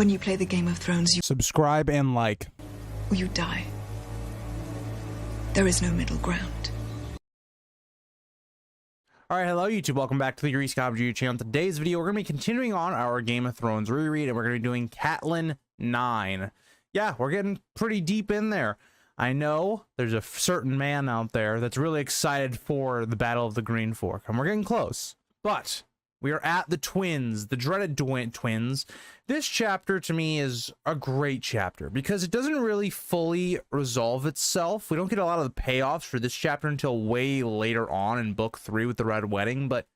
When you play the Game of Thrones, you Subscribe and like. or you die. There is no middle ground. Alright, hello YouTube, welcome back to the Rereading YouTube channel. In today's video, we're going to be continuing on our Game of Thrones reread, and we're going to be doing Catelyn IX. Yeah, we're getting pretty deep in there. I know there's a certain man out there that's really excited for the Battle of the Green Fork, and we're getting close. But we are at the twins, the dreaded twins. This chapter to me is a great chapter because it doesn't really fully resolve itself. We don't get a lot of the payoffs for this chapter until way later on in book 3 with the Red Wedding, but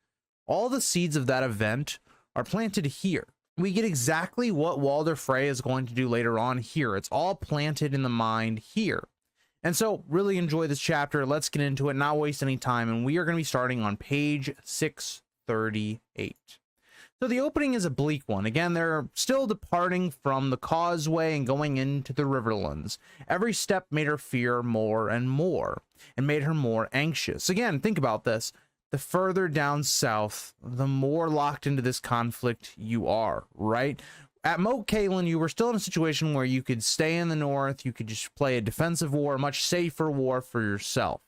all the seeds of that event are planted here. We get exactly what Walder Frey is going to do later on here. It's all planted in the mind here. And so really enjoy this chapter. Let's get into it, not waste any time. And we are going to be starting on page 638. So the opening is a bleak one. Again, they're still departing from the causeway and going into the Riverlands. Every step made her fear more and more, and made her more anxious. Again, think about this. The further down south, the more locked into this conflict you are, right? At Moat Cailin, you were still in a situation where you could stay in the north, you could just play a defensive war, a much safer war for yourself.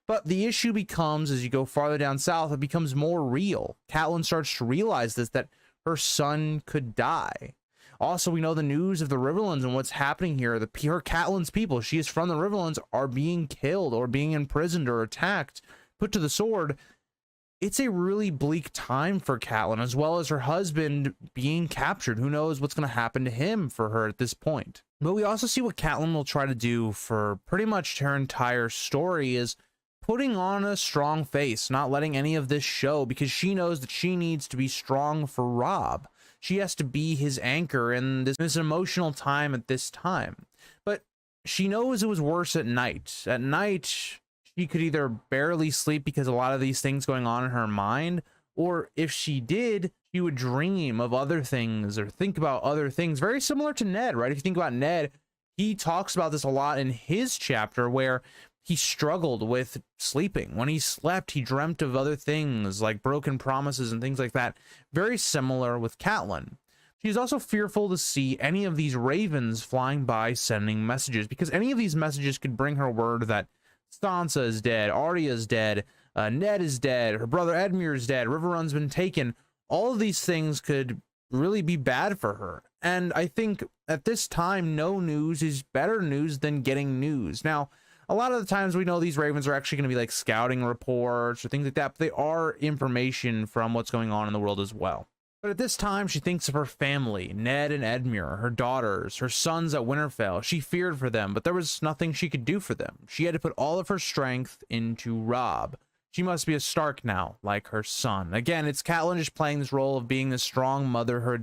But the issue becomes, as you go farther down south, it becomes more real. Catelyn starts to realize this, that her son could die. Also, we know the news of the Riverlands and what's happening here. Her Catelyn's people, she is from the Riverlands, are being killed or being imprisoned or attacked, put to the sword. It's a really bleak time for Catelyn, as well as her husband being captured. Who knows what's going to happen to him for her at this point. But we also see what Catelyn will try to do for pretty much her entire story is putting on a strong face, not letting any of this show, because she knows that she needs to be strong for Robb. She has to be his anchor in this emotional time at this time. But she knows it was worse at night. At night, she could either barely sleep because a lot of these things going on in her mind, or if she did, she would dream of other things or think about other things. Very similar to Ned, right? If you think about Ned, he talks about this a lot in his chapter where he struggled with sleeping. When he slept, he dreamt of other things like broken promises and things like that. Very similar with Catelyn. She's also fearful to see any of these ravens flying by sending messages, because any of these messages could bring her word that Sansa is dead, Arya is dead, Ned is dead, her brother Edmure is dead, Riverrun's been taken. All of these things could really be bad for her. And I think at this time, no news is better news than getting news. Now, a lot of the times we know these ravens are actually going to be like scouting reports or things like that, but they are information from what's going on in the world as well. But at this time, she thinks of her family, Ned and Edmure, her daughters, her sons at Winterfell. She feared for them, but there was nothing she could do for them. She had to put all of her strength into Robb. She must be a Stark now, like her son. Again, it's Catelyn just playing this role of being the strong mother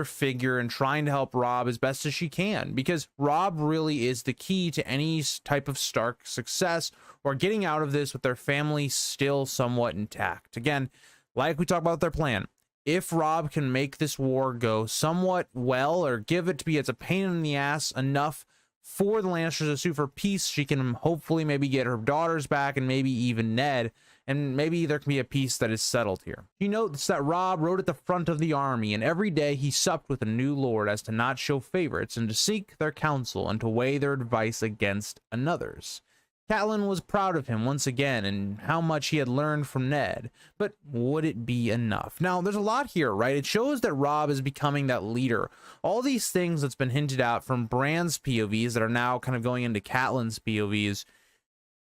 figure and trying to help Robb as best as she can, because Robb really is the key to any type of Stark success or getting out of this with their family still somewhat intact. Again, like we talked about their plan, if Robb can make this war go somewhat well or give it to be it's a pain in the ass enough for the Lannisters to sue for peace, she can hopefully maybe get her daughters back and maybe even Ned, and maybe there can be a peace that is settled here. She notes that Robb rode at the front of the army, and every day he supped with a new lord as to not show favorites and to seek their counsel and to weigh their advice against another's. Catelyn was proud of him once again and how much he had learned from Ned, but would it be enough? Now, there's a lot here, right? It shows that Robb is becoming that leader. All these things that's been hinted out from Bran's POVs that are now kind of going into Catelyn's POVs.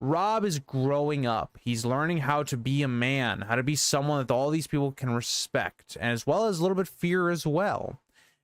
Robb is growing up. He's learning how to be a man, how to be someone that all these people can respect, and as well as a little bit fear as well.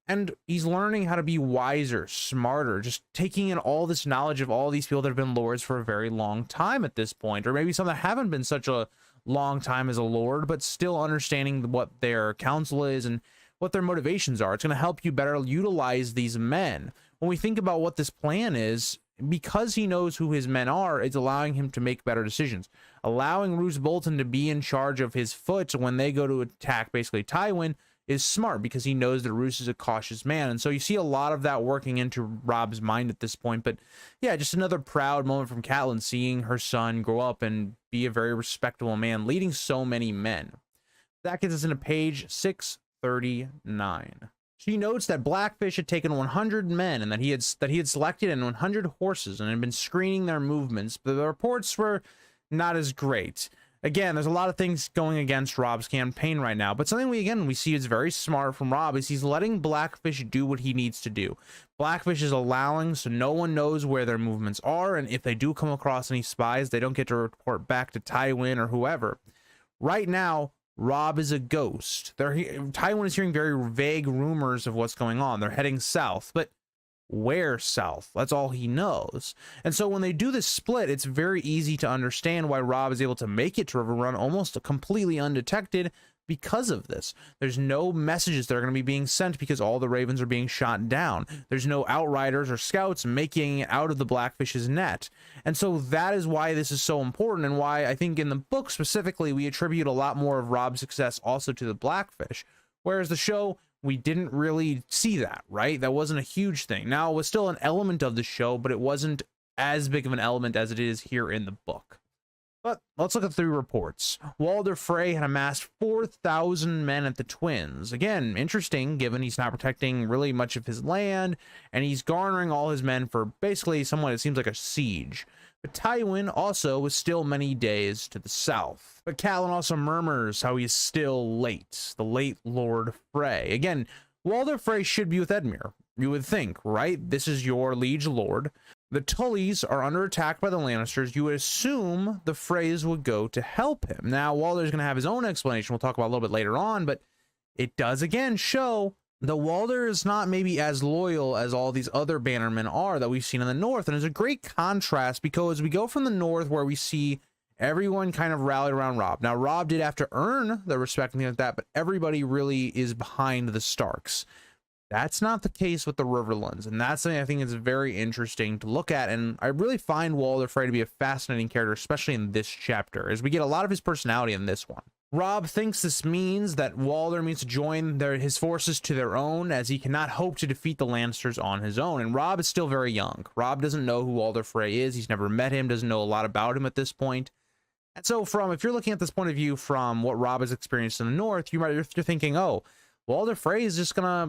And he's learning how to be wiser, smarter, just taking in all this knowledge of all these people that have been lords for a very long time at this point, or maybe some that haven't been such a long time as a lord, but still understanding what their counsel is and what their motivations are. It's going to help you better utilize these men. When we think about what this plan is, because he knows who his men are, it's allowing him to make better decisions. Allowing Roose Bolton to be in charge of his foot when they go to attack basically Tywin is smart, because he knows that Roose is a cautious man. And so you see a lot of that working into Robb's mind at this point. But yeah, just another proud moment from Catelyn, seeing her son grow up and be a very respectable man, leading so many men. That gets us into page 639. She notes that Blackfish had taken 100 men and that he had selected in 100 horses and had been screening their movements, but the reports were not as great. Again, there's a lot of things going against Robb's campaign right now, but something we see is very smart from Robb is he's letting Blackfish do what he needs to do. Blackfish is allowing so no one knows where their movements are, and if they do come across any spies, they don't get to report back to Tywin or whoever. Right now, Robb is a ghost. Tywin is hearing very vague rumors of what's going on. They're heading south, but where south? That's all he knows. And so when they do this split, it's very easy to understand why Robb is able to make it to Riverrun almost completely undetected because of this. There's no messages that are going to be being sent because all the ravens are being shot down. There's no outriders or scouts making it out of the Blackfish's net. And so that is why this is so important, and why I think in the book specifically we attribute a lot more of Robb's success also to the Blackfish, whereas the show, we didn't really see that, right? That wasn't a huge thing. Now, it was still an element of the show, but it wasn't as big of an element as it is here in the book. But let's look at 3 reports. Walder Frey had amassed 4,000 men at the Twins. Again, interesting, given he's not protecting really much of his land, and he's garnering all his men for basically somewhat, it seems like, a siege. But Tywin also was still many days to the south. But Catelyn also murmurs how he is still late, the late Lord Frey. Again, Walder Frey should be with Edmure, you would think, right? This is your liege lord. The Tullys are under attack by the Lannisters. You would assume the Freys would go to help him. Now, Walder's going to have his own explanation we'll talk about a little bit later on, but it does again show that Walder is not maybe as loyal as all these other bannermen are that we've seen in the north. And there's a great contrast because we go from the north where we see everyone kind of rallied around Robb. Now, Robb did have to earn the respect and things like that, but everybody really is behind the Starks. That's not the case with the Riverlands, and that's something I think is very interesting to look at, and I really find Walder Frey to be a fascinating character, especially in this chapter, as we get a lot of his personality in this one. Robb thinks this means that Walder needs to join his forces to their own, as he cannot hope to defeat the Lannisters on his own, and Robb is still very young. Robb doesn't know who Walder Frey is, he's never met him, doesn't know a lot about him at this point. And so if you're looking at this point of view from what Robb has experienced in the north, you're thinking, oh, Walder Frey is just gonna,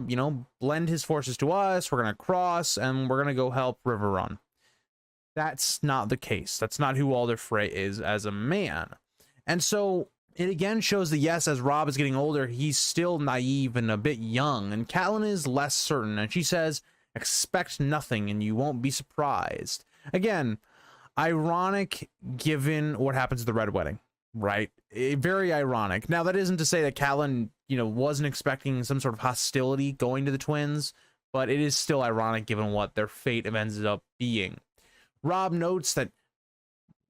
blend his forces to us, we're gonna cross, and we're gonna go help Riverrun. That's not the case. That's not who Walder Frey is as a man. And so it again shows that, yes, as Robb is getting older, he's still naive and a bit young, and Catelyn is less certain, and she says, expect nothing and you won't be surprised. Again, ironic given what happens at the Red Wedding, right? Very ironic. Now, that isn't to say that Catelyn, wasn't expecting some sort of hostility going to the Twins, but it is still ironic given what their fate ended up being. Robb notes that,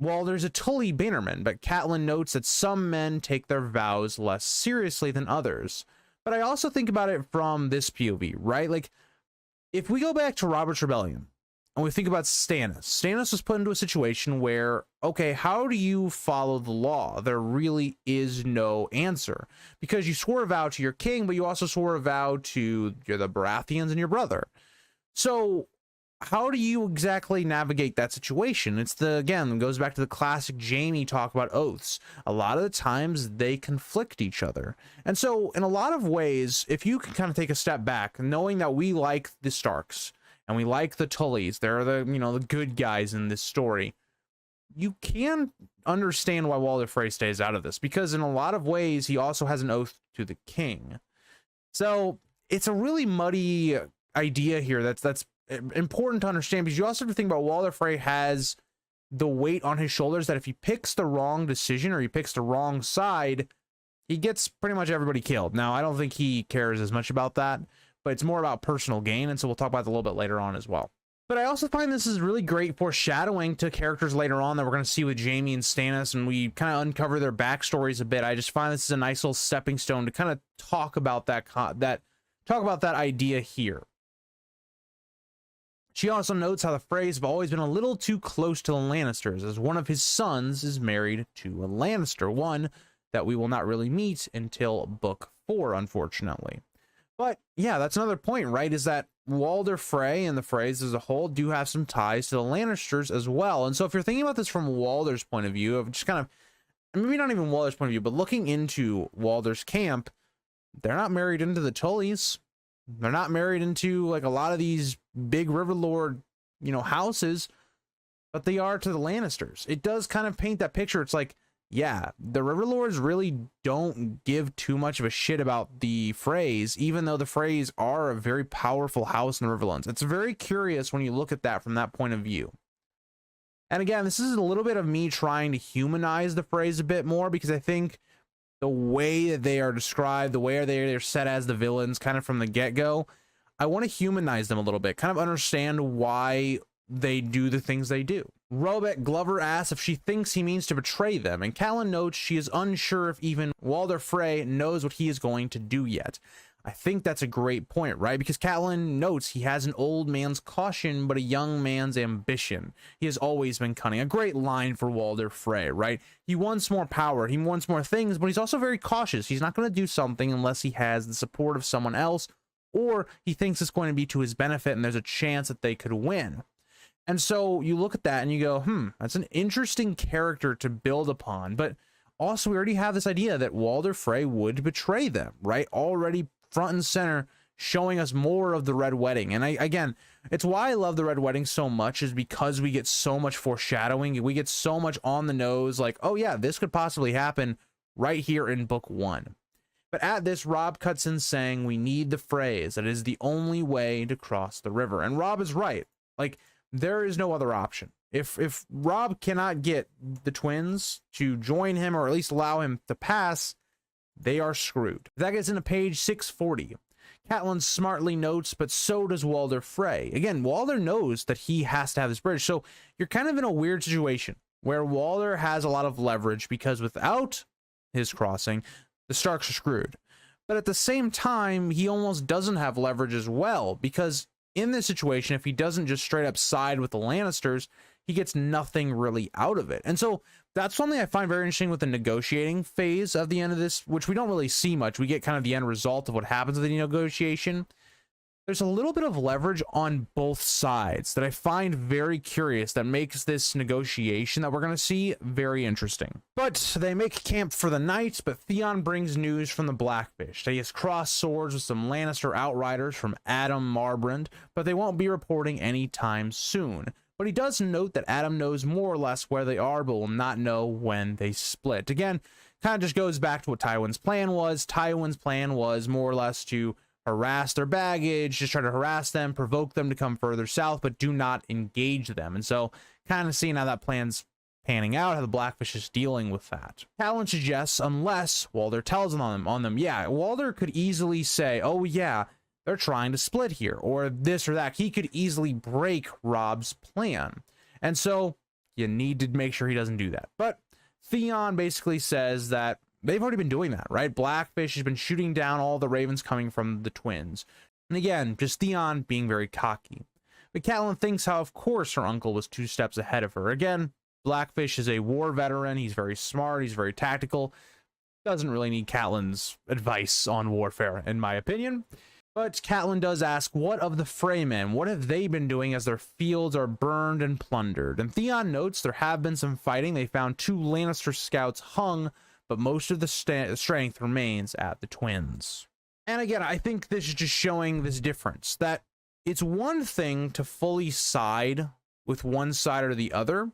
well, there's a Tully bannerman, but Catelyn notes that some men take their vows less seriously than others. But I also think about it from this POV, right? Like, if we go back to Robert's Rebellion, and we think about Stannis was put into a situation where, okay, how do you follow the law? There really is no answer, because you swore a vow to your king, but you also swore a vow to the Baratheons and your brother. So how do you exactly navigate that situation? Again, it goes back to the classic Jaime talk about oaths. A lot of the times they conflict each other. And so in a lot of ways, if you can kind of take a step back, knowing that we like the Starks, and we like the Tullys, they're the good guys in this story, you can understand why Walder Frey stays out of this, because in a lot of ways he also has an oath to the king. So it's a really muddy idea here that's important to understand, because you also have to think about Walder Frey has the weight on his shoulders that if he picks the wrong decision or he picks the wrong side, he gets pretty much everybody killed. Now, I don't think he cares as much about that, but it's more about personal gain, and so we'll talk about that a little bit later on as well. But I also find this is really great foreshadowing to characters later on that we're going to see with Jaime and Stannis, and we kind of uncover their backstories a bit. I just find this is a nice little stepping stone to kind of talk about that idea here. She also notes how the Freys have always been a little too close to the Lannisters, as one of his sons is married to a Lannister, one that we will not really meet until book 4, unfortunately. But yeah, that's another point, right? Is that Walder Frey and the Freys as a whole do have some ties to the Lannisters as well. And so if you're thinking about this from Walder's point of view, of just kind of, maybe not even Walder's point of view, but looking into Walder's camp, they're not married into the Tullys. They're not married into like a lot of these big Riverlord, houses, but they are to the Lannisters. It does kind of paint that picture. It's like, yeah, the Riverlords really don't give too much of a shit about the Freys, even though the Freys are a very powerful house in the Riverlands. It's very curious when you look at that from that point of view. And again, this is a little bit of me trying to humanize the Freys a bit more, because I think the way that they are described, the way they're set as the villains kind of from the get-go, I want to humanize them a little bit, kind of understand why they do the things they do. Robeck Glover asks if she thinks he means to betray them, and Catelyn notes she is unsure if even Walder Frey knows what he is going to do yet. I think that's a great point, right? Because Catelyn notes he has an old man's caution, but a young man's ambition. He has always been cunning. A great line for Walder Frey, right? He wants more power, he wants more things, but he's also very cautious. He's not going to do something unless he has the support of someone else, or he thinks it's going to be to his benefit and there's a chance that they could win. And so you look at that and you go, that's an interesting character to build upon. But also we already have this idea that Walder Frey would betray them, right? Already front and center, showing us more of the Red Wedding. And again, it's why I love the Red Wedding so much, is because we get so much foreshadowing. We get so much on the nose, like, oh yeah, this could possibly happen right here in book 1. But at this, Robb cuts in saying we need the Freys. That is the only way to cross the river. And Robb is right. Like, there is no other option. If Robb cannot get the twins to join him, or at least allow him to pass, they are screwed. That gets into page 640. Catelyn smartly notes, but so does Walder Frey. Again, Walder knows that he has to have this bridge. So you're kind of in a weird situation where Walder has a lot of leverage, because without his crossing, the Starks are screwed. But at the same time, he almost doesn't have leverage as well, because in this situation, if he doesn't just straight up side with the Lannisters, he gets nothing really out of it. And so that's something I find very interesting with the negotiating phase of the end of this, which we don't really see much. We get kind of the end result of what happens with the negotiation. There's a little bit of leverage on both sides that I find very curious, that makes this negotiation that we're going to see very interesting. But they make camp for the night, but Theon brings news from the Blackfish. He has crossed swords with some Lannister outriders from Adam Marbrand, but they won't be reporting anytime soon. But he does note that Adam knows more or less where they are, but will not know when they split. Again, kind of just goes back to what Tywin's plan was. Tywin's plan was more or less to harass their baggage, just try to harass them, provoke them to come further south, but do not engage them. And so kind of seeing how that plan's panning out, how the Blackfish is dealing with that. Catelyn suggests, unless Walder tells on them, yeah, Walder could easily say, oh yeah, they're trying to split here, or this or that. He could easily break Robb's plan. And so you need to make sure he doesn't do that. But Theon basically says that they've already been doing that, right? Blackfish has been shooting down all the ravens coming from the twins. And again, just Theon being very cocky. But Catelyn thinks how, of course, her uncle was 2 steps ahead of her. Again, Blackfish is a war veteran. He's very smart. He's very tactical. Doesn't really need Catelyn's advice on warfare, in my opinion. But Catelyn does ask, what of the Freymen? What have they been doing as their fields are burned and plundered? And Theon notes there have been some fighting. They found 2 Lannister scouts hung, but most of the strength remains at the twins. And again, I think this is just showing this difference, that it's one thing to fully side with one side or the other.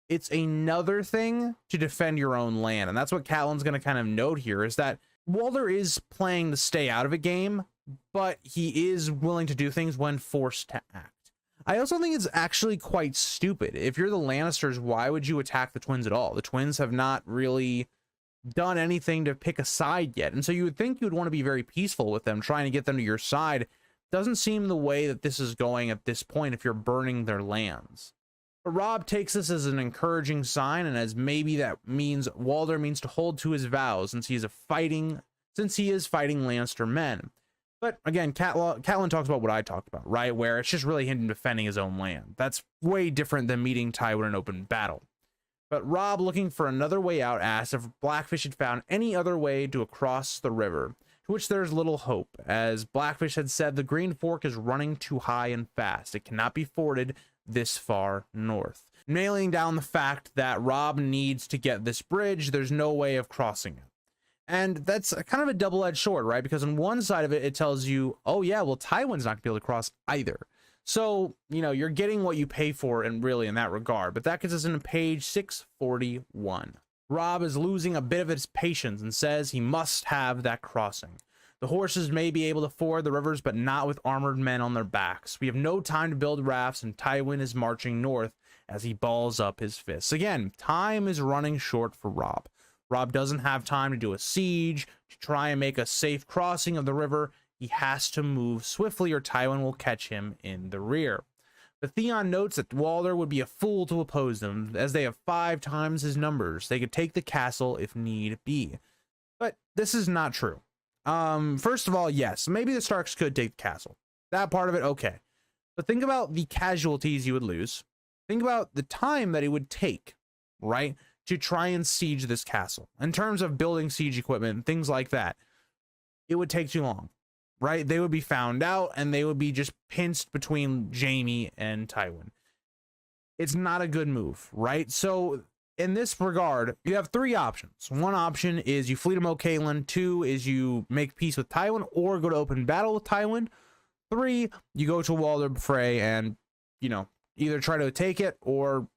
It's another thing to defend your own land. And that's what Catelyn's going to kind of note here, is that Walder is playing to stay out of a game, but he is willing to do things when forced to act. I also think it's actually quite stupid. If you're the Lannisters, why would you attack the twins at all? The twins have not really done anything to pick a side yet. And so you would think you would want to be very peaceful with them, trying to get them to your side. Doesn't seem the way that this is going at this point if you're burning their lands. But Robb takes this as an encouraging sign, and as maybe that means Walder means to hold to his vows since he is fighting Lannister men. But again, Catelyn talks about what I talked about, right? Where it's just really him defending his own land. That's way different than meeting Tywin in open battle. But Robb, looking for another way out, asks if Blackfish had found any other way to cross the river, to which there is little hope, as Blackfish had said the Green Fork is running too high and fast. It cannot be forded this far north, nailing down the fact that Robb needs to get this bridge. There's no way of crossing it. And that's a kind of a double-edged sword, right? Because on one side of it, it tells you, oh yeah, well, Tywin's not gonna be able to cross either. So, you know, you're getting what you pay for, and really in that regard. But that gets us into page 641. Robb is losing a bit of his patience and says he must have that crossing. The horses may be able to ford the rivers, but not with armored men on their backs. We have no time to build rafts, and Tywin is marching north as he balls up his fists. Again, time is running short for Robb. Robb doesn't have time to do a siege, to try and make a safe crossing of the river. He has to move swiftly or Tywin will catch him in the rear. But Theon notes that Walder would be a fool to oppose them, as they have 5 times his numbers. They could take the castle if need be. But this is not true. First of all, yes, maybe the Starks could take the castle. That part of it, okay. But think about the casualties you would lose. Think about the time that it would take, right, to try and siege this castle. In terms of building siege equipment and things like that, it would take too long, right? They would be found out and they would be just pinched between Jaime and Tywin. It's not a good move, right? So in this regard, you have 3 options. One option is you flee to Mo Catelyn. 2 is you make peace with Tywin or go to open battle with Tywin. 3, you go to Walder Frey and, you know, either try to take it or,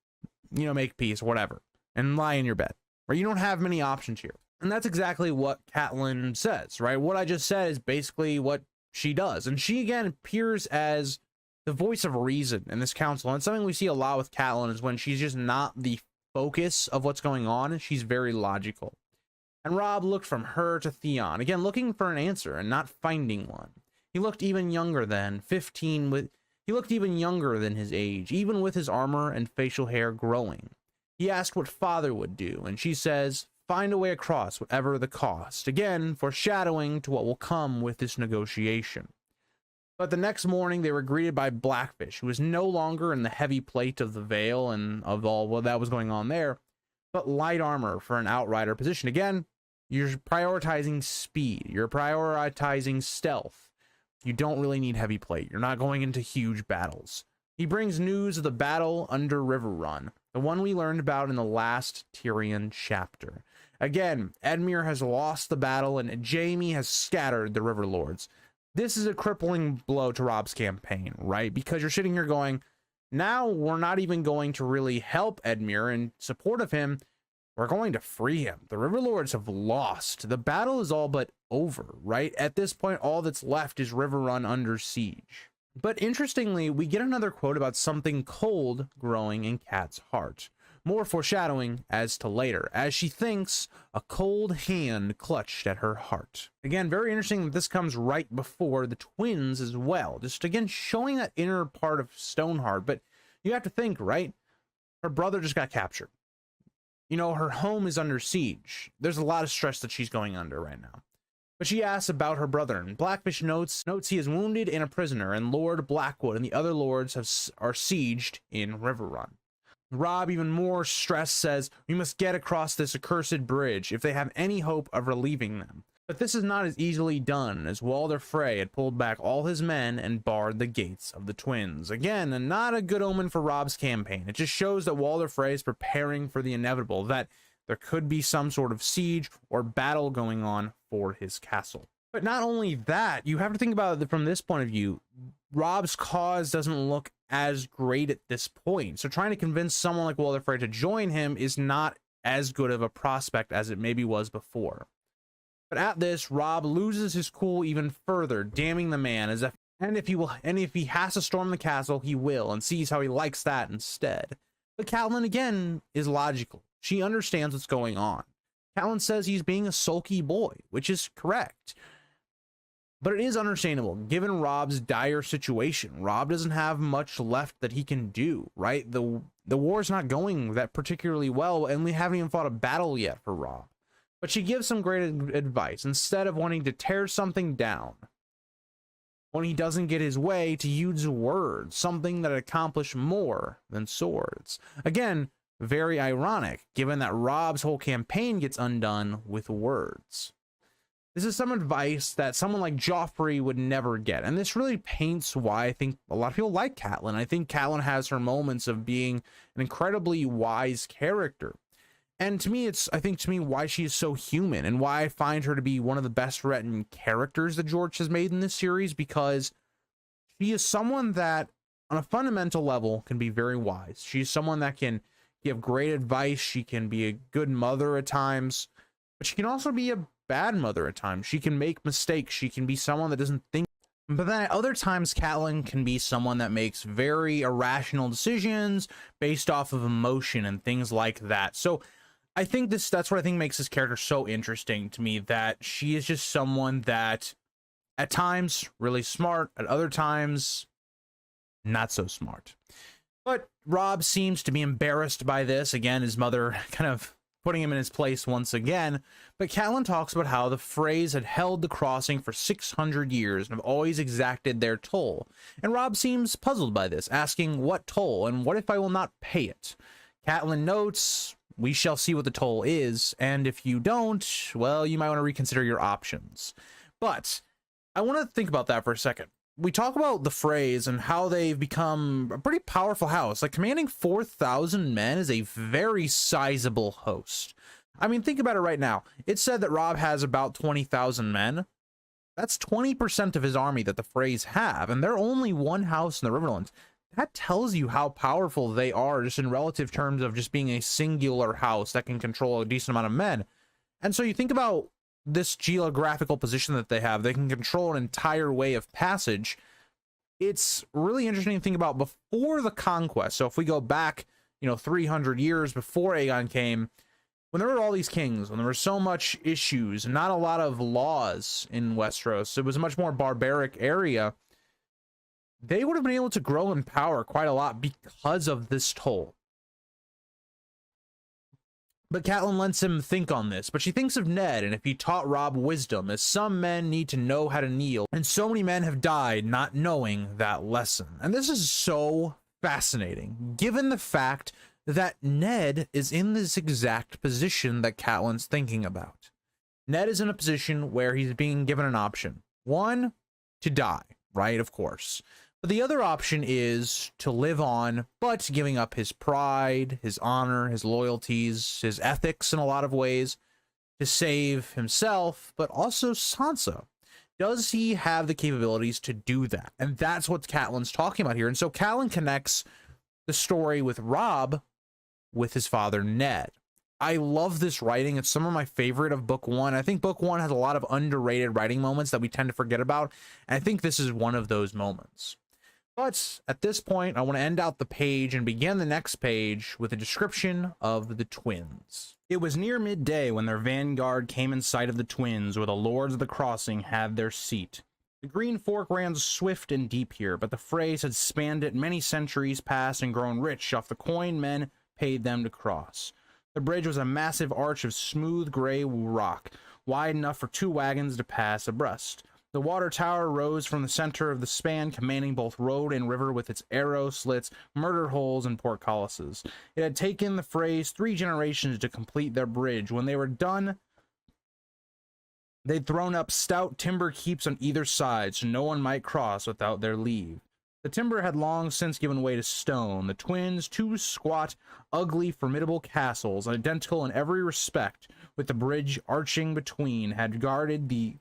you know, make peace, whatever, and lie in your bed. Right? You don't have many options here. And that's exactly what Catelyn says, right? What I just said is basically what she does. And she, again, appears as the voice of reason in this council. And something we see a lot with Catelyn is when she's just not the focus of what's going on, she's very logical. And Robb looked from her to Theon, again, looking for an answer and not finding one. He looked even younger than 15 he looked even younger than his age, even with his armor and facial hair growing. He asked what father would do, and she says, find a way across, whatever the cost. Again, foreshadowing to what will come with this negotiation. But the next morning, they were greeted by Blackfish, who was no longer in the heavy plate of the Vale and of all what that was going on there, but light armor for an outrider position. Again, you're prioritizing speed. You're prioritizing stealth. You don't really need heavy plate. You're not going into huge battles. He brings news of the battle under River Run, the one we learned about in the last Tyrion chapter. Again, Edmure has lost the battle and Jaime has scattered the River Lords. This is a crippling blow to Robb's campaign, right? Because you're sitting here going, now we're not even going to really help Edmure in support of him. We're going to free him. The River Lords have lost. The battle is all but over, right? At this point, all that's left is River Run under siege. But interestingly, we get another quote about something cold growing in Kat's heart. More foreshadowing as to later, as she thinks a cold hand clutched at her heart. Again, very interesting that this comes right before the twins as well. Just again, showing that inner part of Stoneheart. But you have to think, right? Her brother just got captured. You know, her home is under siege. There's a lot of stress that she's going under right now. But she asks about her brother, and Blackfish notes he is wounded and a prisoner, and Lord Blackwood and the other lords are sieged in River Run. Robb, even more stressed, says, we must get across this accursed bridge if they have any hope of relieving them. But this is not as easily done, as Walder Frey had pulled back all his men and barred the gates of the twins. Again, not a good omen for Robb's campaign. It just shows that Walder Frey is preparing for the inevitable, that there could be some sort of siege or battle going on for his castle. But not only that, you have to think about it from this point of view. Robb's cause doesn't look as great at this point. So trying to convince someone like Walder Frey to join him is not as good of a prospect as it maybe was before. But at this, Robb loses his cool even further, damning the man as if if he has to storm the castle, he will, and sees how he likes that instead. But Catelyn again is logical. She understands what's going on. Catelyn says he's being a sulky boy, which is correct. But it is understandable, given Robb's dire situation. Robb doesn't have much left that he can do, right? The war's not going that particularly well, and we haven't even fought a battle yet for Robb. But she gives some great advice. Instead of wanting to tear something down, when he doesn't get his way, to use words, something that accomplished more than swords. Again, very ironic, given that Robb's whole campaign gets undone with words. This is some advice that someone like Joffrey would never get. And this really paints why I think a lot of people like Catelyn. I think Catelyn has her moments of being an incredibly wise character. And to me, I think to me, why she is so human and why I find her to be one of the best written characters that George has made in this series, because she is someone that on a fundamental level can be very wise. She's someone that can give great advice. She can be a good mother at times, but she can also be a bad mother at times. She can make mistakes. She can be someone that doesn't think. But then at other times, Catelyn can be someone that makes very irrational decisions based off of emotion and things like that. So I think that's what I think makes this character so interesting to me, that she is just someone that at times really smart, at other times not so smart. But Robb seems to be embarrassed by this. Again, his mother kind of putting him in his place once again. But Catelyn talks about how the Freys had held the crossing for 600 years and have always exacted their toll. And Robb seems puzzled by this, asking what toll, and what if I will not pay it? Catelyn notes, we shall see what the toll is, and if you don't, well, you might want to reconsider your options. But I want to think about that for a second. We talk about the Freys and how they've become a pretty powerful house. Like, commanding 4,000 men is a very sizable host. I mean, think about it right now. It's said that Robb has about 20,000 men. That's 20% of his army that the Freys have, and they're only one house in the Riverlands. That tells you how powerful they are, just in relative terms of just being a singular house that can control a decent amount of men. And so you think about this geographical position that they have. They can control an entire way of passage. It's really interesting to think about before the conquest. So if we go back, 300 years before Aegon came, when there were all these kings, when there were so much issues, not a lot of laws in Westeros, it was a much more barbaric area, they would have been able to grow in power quite a lot because of this toll. But Catelyn lets him think on this, but she thinks of Ned, and if he taught Robb wisdom, as some men need to know how to kneel, and so many men have died not knowing that lesson. And this is so fascinating, given the fact that Ned is in this exact position that Catelyn's thinking about. Ned is in a position where he's being given an option. One, to die, right? Of course. But the other option is to live on, but giving up his pride, his honor, his loyalties, his ethics in a lot of ways, to save himself, but also Sansa. Does he have the capabilities to do that? And that's what Catelyn's talking about here. And so Catelyn connects the story with Robb with his father, Ned. I love this writing. It's some of my favorite of book one. I think book one has a lot of underrated writing moments that we tend to forget about. And I think this is one of those moments. But at this point, I want to end out the page and begin the next page with a description of the twins. It was near midday when their vanguard came in sight of the twins, where the lords of the crossing had their seat. The Green Fork ran swift and deep here, but the Freys had spanned it many centuries past and grown rich off the coin men paid them to cross. The bridge was a massive arch of smooth gray rock, wide enough for 2 wagons to pass abreast. The water tower rose from the center of the span, commanding both road and river with its arrow slits, murder holes, and portcullises. It had taken the Freys 3 generations to complete their bridge. When they were done, they'd thrown up stout timber keeps on either side, so no one might cross without their leave. The timber had long since given way to stone. The twins, 2 squat, ugly, formidable castles, identical in every respect, with the bridge arching between, had guarded the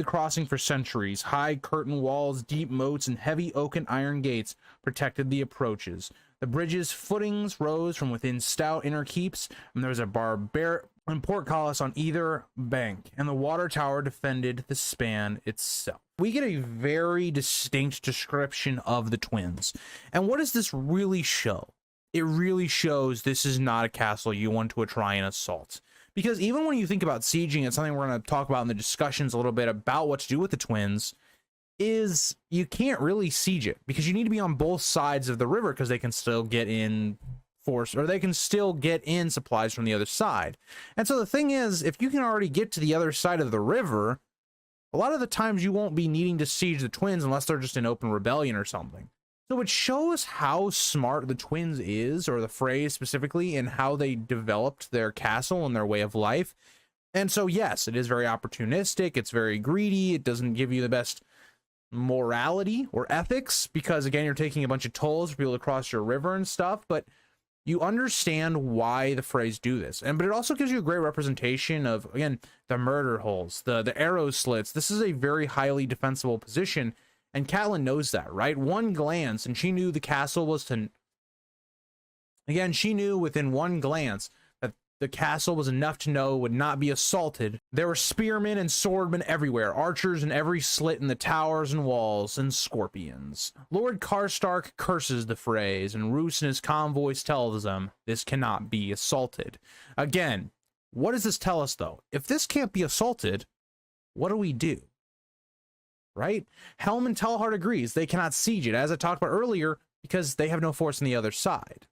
crossing for centuries. High curtain walls, deep moats, and heavy oak and iron gates protected the approaches. The bridge's footings rose from within stout inner keeps, and there was a barbaric portcullis on either bank, and the water tower defended the span itself. We get a very distinct description of the twins. And what does this really show? It really shows this is not a castle you want to try and assault. Because even when you think about sieging, it's something we're going to talk about in the discussions a little bit about what to do with the twins, is you can't really siege it because you need to be on both sides of the river, because they can still get in force, or they can still get in supplies from the other side. And so the thing is, if you can already get to the other side of the river, a lot of the times you won't be needing to siege the twins unless they're just in open rebellion or something. So it shows how smart the twins is, or the Freys specifically, and how they developed their castle and their way of life. And so, yes, it is very opportunistic. It's very greedy. It doesn't give you the best morality or ethics because, again, you're taking a bunch of tolls for people to cross your river and stuff. But you understand why the Freys do this. But it also gives you a great representation of, again, the murder holes, the arrow slits. This is a very highly defensible position, and Catelyn knows that, right? One glance, and she knew the castle was to... Again, she knew within one glance that the castle was enough to know it would not be assaulted. There were spearmen and swordmen everywhere, archers in every slit in the towers and walls, and scorpions. Lord Karstark curses the Freys, and Roose and his convoys tells them this cannot be assaulted. Again, what does this tell us, though? If this can't be assaulted, what do we do? Right? Helm and Telhart agrees they cannot siege it, as I talked about earlier, because they have no force on the other side.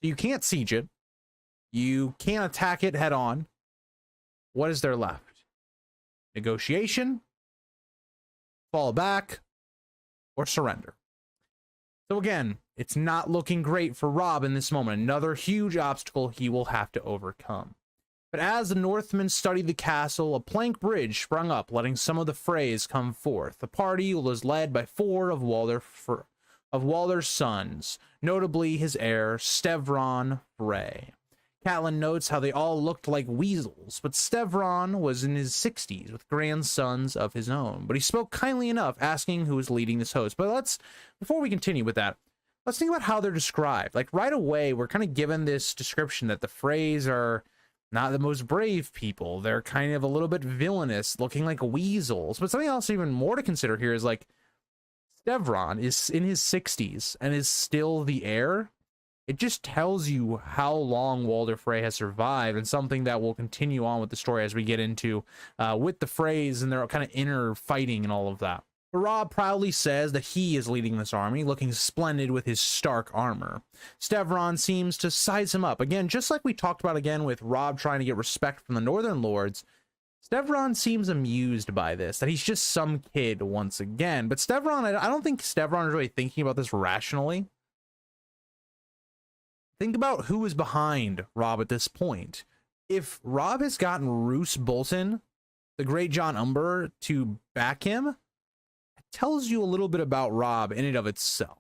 You can't siege it. You can't attack it head on. What is there left? Negotiation, fall back, or surrender. So again, it's not looking great for Robb in this moment. Another huge obstacle he will have to overcome. But as the Northmen studied the castle, a plank bridge sprung up, letting some of the Freys come forth. The party was led by 4 of Walder's sons, notably his heir, Stevron Frey. Catelyn notes how they all looked like weasels, but Stevron was in his 60s with grandsons of his own. But he spoke kindly enough, asking who was leading this host. But before we continue with that, let's think about how they're described. Like right away, we're kind of given this description that the Freys are not the most brave people. They're kind of a little bit villainous, looking like weasels. But something else even more to consider here is like, Stevron is in his 60s and is still the heir. It just tells you how long Walder Frey has survived, and something that will continue on with the story as we get into with the Freys and their kind of inner fighting and all of that. But Robb proudly says that he is leading this army, looking splendid with his stark armor. Stevron seems to size him up. Again, just like we talked about again with Robb trying to get respect from the Northern Lords, Stevron seems amused by this, that he's just some kid once again. But Stevron, I don't think Stevron is really thinking about this rationally. Think about who is behind Robb at this point. If Robb has gotten Roose Bolton, the Great John Umber, to back him, it tells you a little bit about Robb in and of itself.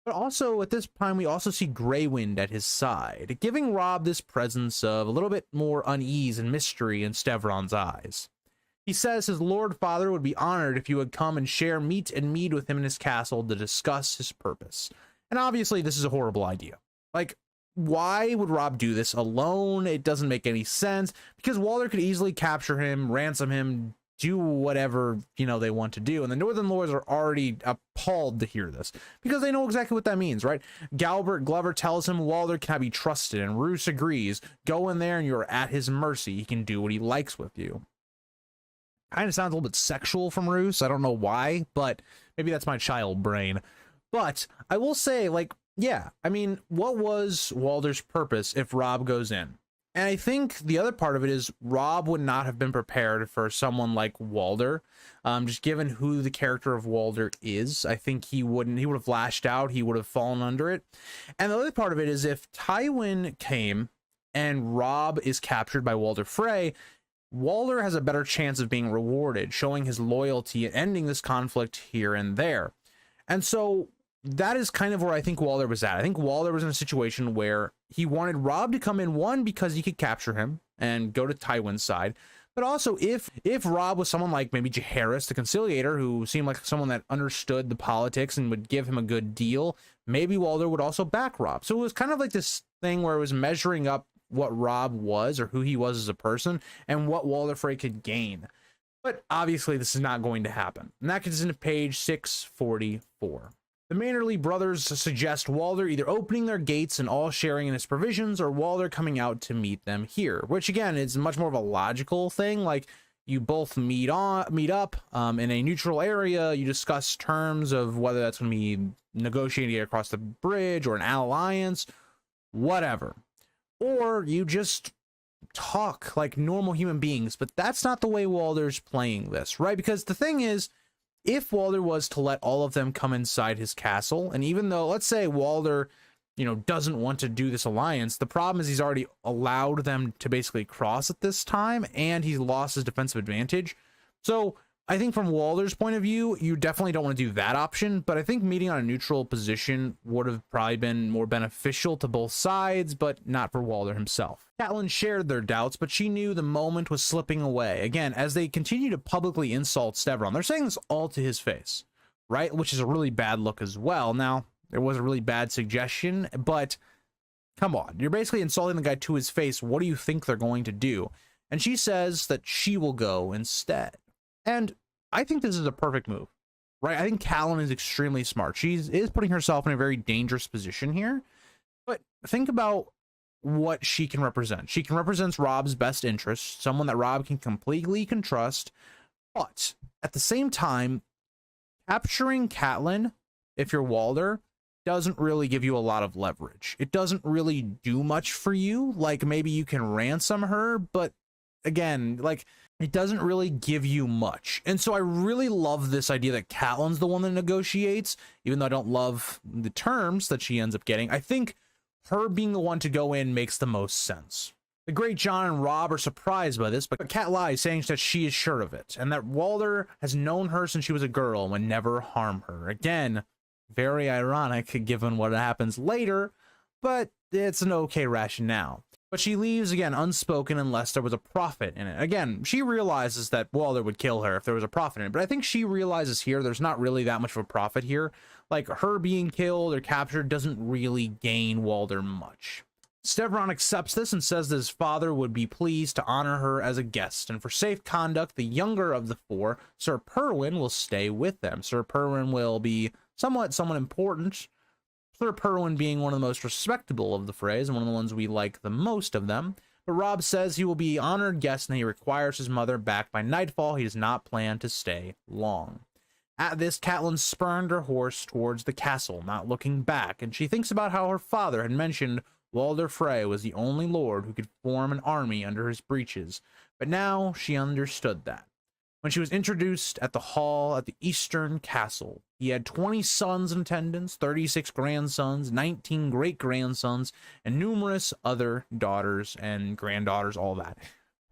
But also, at this time, we also see Greywind at his side, giving Robb this presence of a little bit more unease and mystery in Stevron's eyes. He says his Lord Father would be honored if you would come and share meat and mead with him in his castle to discuss his purpose. And obviously, this is a horrible idea. Like, why would Robb do this alone? It doesn't make any sense, because Walder could easily capture him, ransom him, do whatever, you know, they want to do. And the Northern Lords are already appalled to hear this, because they know exactly what that means, right? Galbert Glover tells him Walder cannot be trusted, and Roose agrees. Go in there and you're at his mercy. He can do what he likes with you. Kind of sounds a little bit sexual from Roose. I don't know why, but maybe that's my child brain. But I will say, like, yeah, I mean, what was Walder's purpose if Robb goes in? And I think the other part of it is Robb would not have been prepared for someone like Walder, just given who the character of Walder is. I think he would have lashed out. He would have fallen under it. And the other part of it is if Tywin came and Robb is captured by Walder Frey, Walder has a better chance of being rewarded, showing his loyalty and ending this conflict here and there. And so that is kind of where I think Walder was at. I think Walder was in a situation where he wanted Robb to come in, one, because he could capture him and go to Tywin's side, but also if Robb was someone like maybe Jaehaerys, the Conciliator, who seemed like someone that understood the politics and would give him a good deal, maybe Walder would also back Robb. So it was kind of like this thing where it was measuring up what Robb was, or who he was as a person, and what Walder Frey could gain. But obviously this is not going to happen. And that gets into page 644. The Mannerly brothers suggest Walder either opening their gates and all sharing in his provisions, or Walder coming out to meet them here, which again is much more of a logical thing. Like, you both meet up in a neutral area, you discuss terms of whether that's going to be negotiating across the bridge or an alliance, whatever. Or you just talk like normal human beings. But that's not the way Walder's playing this, right? Because the thing is, if Walder was to let all of them come inside his castle, and even though, let's say Walder, you know, doesn't want to do this alliance, the problem is he's already allowed them to basically cross at this time, and he's lost his defensive advantage. So I think from Walder's point of view, you definitely don't want to do that option, but I think meeting on a neutral position would have probably been more beneficial to both sides, but not for Walder himself. Catelyn shared their doubts, but she knew the moment was slipping away. Again, as they continue to publicly insult Stevron, they're saying this all to his face, right? Which is a really bad look as well. Now, it was a really bad suggestion, but come on, you're basically insulting the guy to his face. What do you think they're going to do? And she says that she will go instead. And I think this is a perfect move, right? I think Catelyn is extremely smart. She is putting herself in a very dangerous position here. But think about what she can represent. She can represent Robb's best interest, someone that Robb can completely trust. But at the same time, capturing Catelyn, if you're Walder, doesn't really give you a lot of leverage. It doesn't really do much for you. Like, maybe you can ransom her, but again, like, it doesn't really give you much. And so I really love this idea that Catelyn's the one that negotiates, even though I don't love the terms that she ends up getting. I think her being the one to go in makes the most sense. The great Jon and Robb are surprised by this, but Cat lies, saying that she is sure of it, and that Walder has known her since she was a girl and would never harm her. Again, very ironic given what happens later, but it's an okay rationale. But she leaves, again, unspoken unless there was a profit in it. Again, she realizes that Walder would kill her if there was a profit in it. But I think she realizes here there's not really that much of a profit here. Like, her being killed or captured doesn't really gain Walder much. Stevron accepts this and says that his father would be pleased to honor her as a guest. And for safe conduct, the younger of the four, Sir Perwyn, will stay with them. Sir Perwyn will be somewhat important. Sir Perwyn being one of the most respectable of the Freys and one of the ones we like the most of them. But Robb says he will be honored guest and he requires his mother back by nightfall. He does not plan to stay long. At this, Catelyn spurned her horse towards the castle, not looking back, and she thinks about how her father had mentioned Walder Frey was the only lord who could form an army under his breeches, but now she understood that. When she was introduced at the hall at the Eastern Castle, he had 20 sons in attendance, 36 grandsons, 19 great-grandsons, and numerous other daughters and granddaughters, all that.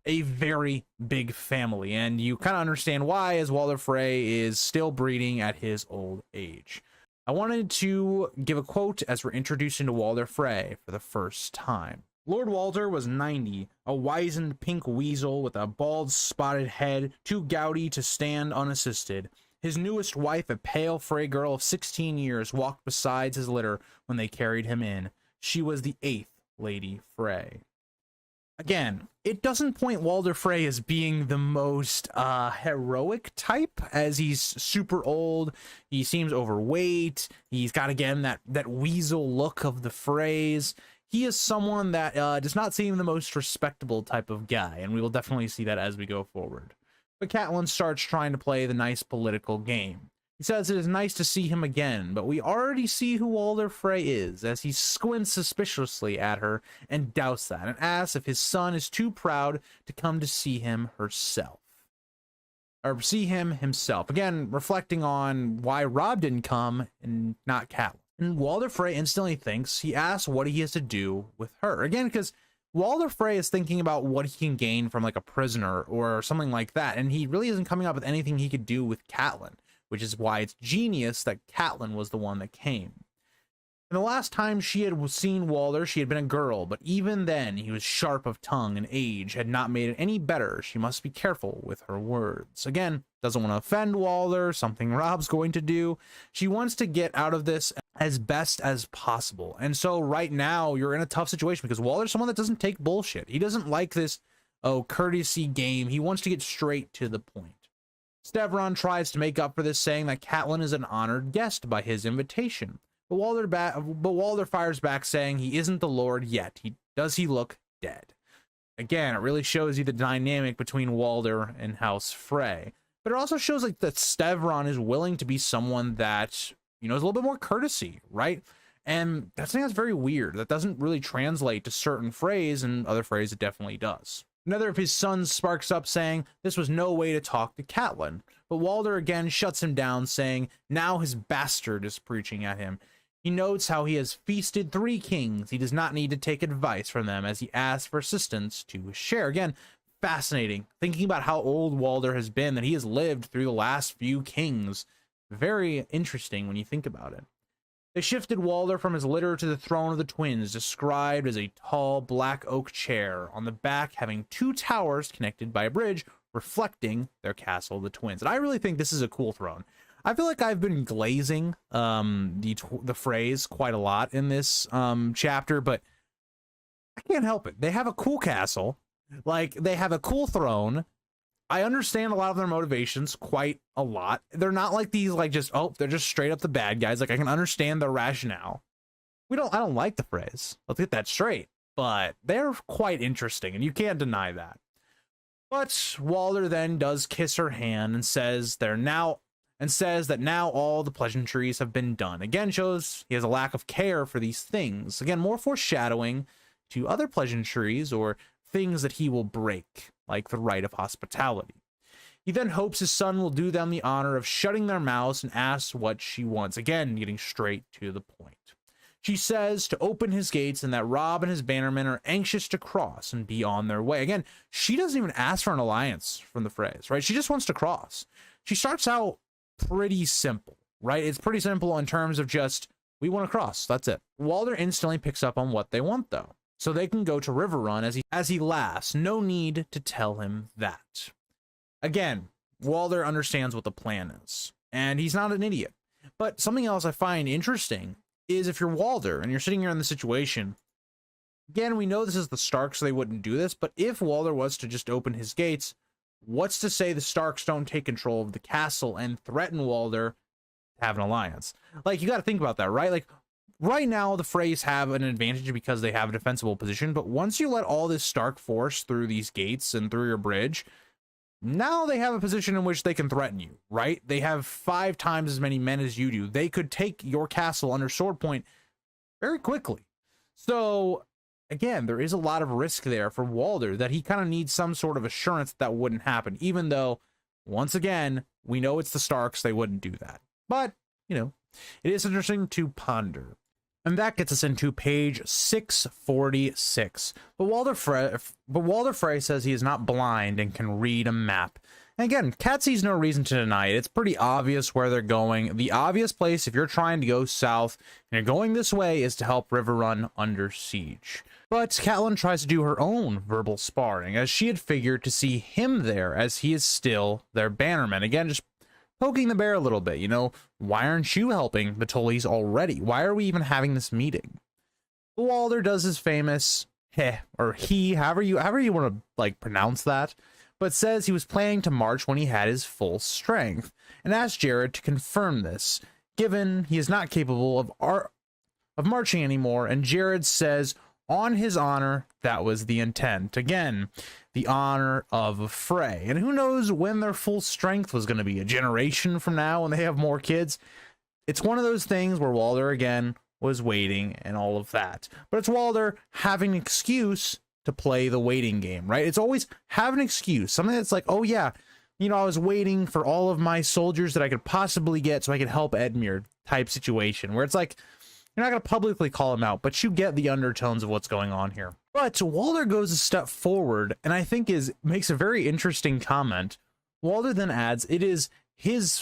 A very big family, and you kind of understand why, as Walder Frey is still breeding at his old age. I wanted to give a quote as we're introducing to Walder Frey for the first time. Lord Walder was 90, a wizened pink weasel with a bald spotted head, too gouty to stand unassisted. His newest wife, a pale Frey girl of 16 years, walked beside his litter when they carried him in. She was the 8th Lady Frey. Again, it doesn't point Walder Frey as being the most heroic type, as he's super old, he seems overweight, he's got, again, that weasel look of the Freys. He is someone that does not seem the most respectable type of guy, and we will definitely see that as we go forward. But Catelyn starts trying to play the nice political game. He says it is nice to see him again, but we already see who Walder Frey is, as he squints suspiciously at her and doubts that, and asks if his son is too proud to come to see him herself. Or see him himself. Again, reflecting on why Robb didn't come and not Catelyn. And Walder Frey instantly thinks, he asks what he has to do with her. Again, because Walder Frey is thinking about what he can gain from like a prisoner or something like that. And he really isn't coming up with anything he could do with Catelyn, which is why it's genius that Catelyn was the one that came. And the last time she had seen Walder, she had been a girl, but even then he was sharp of tongue, and age had not made it any better. She must be careful with her words. Again, doesn't want to offend Walder, something Robb's going to do. She wants to get out of this as best as possible. And so right now you're in a tough situation because Walder's someone that doesn't take bullshit. He doesn't like this, courtesy game. He wants to get straight to the point. Stevron tries to make up for this, saying that Catelyn is an honored guest by his invitation. But Walder fires back, saying he isn't the Lord yet. Does he look dead? Again, it really shows you the dynamic between Walder and House Frey. But it also shows like that Stevron is willing to be someone that, you know, is a little bit more courtesy, right? And that's something that's very weird. That doesn't really translate to certain Freys, and other Freys it definitely does. Another of his sons sparks up, saying this was no way to talk to Catelyn. But Walder again shuts him down, saying now his bastard is preaching at him. He notes how he has feasted 3 kings. He does not need to take advice from them, as he asks for assistance to his share. Again, fascinating thinking about how old Walder has been, that he has lived through the last few kings. Very interesting when you think about it. They shifted Walder from his litter to the throne of the twins, described as a tall black oak chair, on the back having 2 towers connected by a bridge, reflecting their castle of the twins. And I really think this is a cool throne. I feel like I've been glazing the phrase quite a lot in this chapter, but I can't help it. They have a cool castle, like they have a cool throne. I understand a lot of their motivations quite a lot. They're not like these, like, just, oh, they're just straight up the bad guys. Like, I can understand their rationale. I don't like the phrase. Let's get that straight. But they're quite interesting, and you can't deny that. But Walder then does kiss her hand and says that now all the pleasantries have been done. Again, shows he has a lack of care for these things. Again, more foreshadowing to other pleasantries or things that he will break, like the rite of hospitality. He then hopes his son will do them the honor of shutting their mouths and asks what she wants. Again, getting straight to the point. She says to open his gates and that Robb and his bannermen are anxious to cross and be on their way. Again, she doesn't even ask for an alliance from the phrase, right? She just wants to cross. She starts out pretty simple, right? It's pretty simple in terms of just, we want to cross. That's it. Walder instantly picks up on what they want, though. So they can go to Riverrun as he laughs. No need to tell him that. Again, Walder understands what the plan is, and he's not an idiot. But something else I find interesting is if you're Walder and you're sitting here in the situation, again, we know this is the Starks, so they wouldn't do this, but if Walder was to just open his gates, what's to say the Starks don't take control of the castle and threaten Walder to have an alliance? Like, you got to think about that, right? Like, right now, the Freys have an advantage because they have a defensible position, but once you let all this Stark force through these gates and through your bridge, now they have a position in which they can threaten you, right? They have 5 times as many men as you do. They could take your castle under sword point very quickly. So, again, there is a lot of risk there for Walder that he kind of needs some sort of assurance that wouldn't happen, even though, once again, we know it's the Starks, they wouldn't do that. But, you know, it is interesting to ponder. And that gets us into page 646. But Walder Frey says he is not blind and can read a map. And again, Cat sees no reason to deny it. It's pretty obvious where they're going. The obvious place, if you're trying to go south and you're going this way, is to help Riverrun under siege. But Catelyn tries to do her own verbal sparring, as she had figured to see him there, as he is still their bannerman. Again, just poking the bear a little bit, you know, why aren't you helping the Tullys already? Why are we even having this meeting? Walder does his famous however you want to like pronounce that, but says he was planning to march when he had his full strength, and asked Jared to confirm this, given he is not capable of marching anymore, and Jared says on his honor that was the intent. Again, the honor of a Frey. And who knows when their full strength was going to be, a generation from now when they have more kids. It's one of those things where Walder, again, was waiting and all of that. But it's Walder having an excuse to play the waiting game, right? It's always have an excuse. Something that's like, oh yeah, you know, I was waiting for all of my soldiers that I could possibly get so I could help Edmure type situation, where it's like, you're not going to publicly call him out, but you get the undertones of what's going on here. But Walder goes a step forward, and I think makes a very interesting comment. Walder then adds, is it his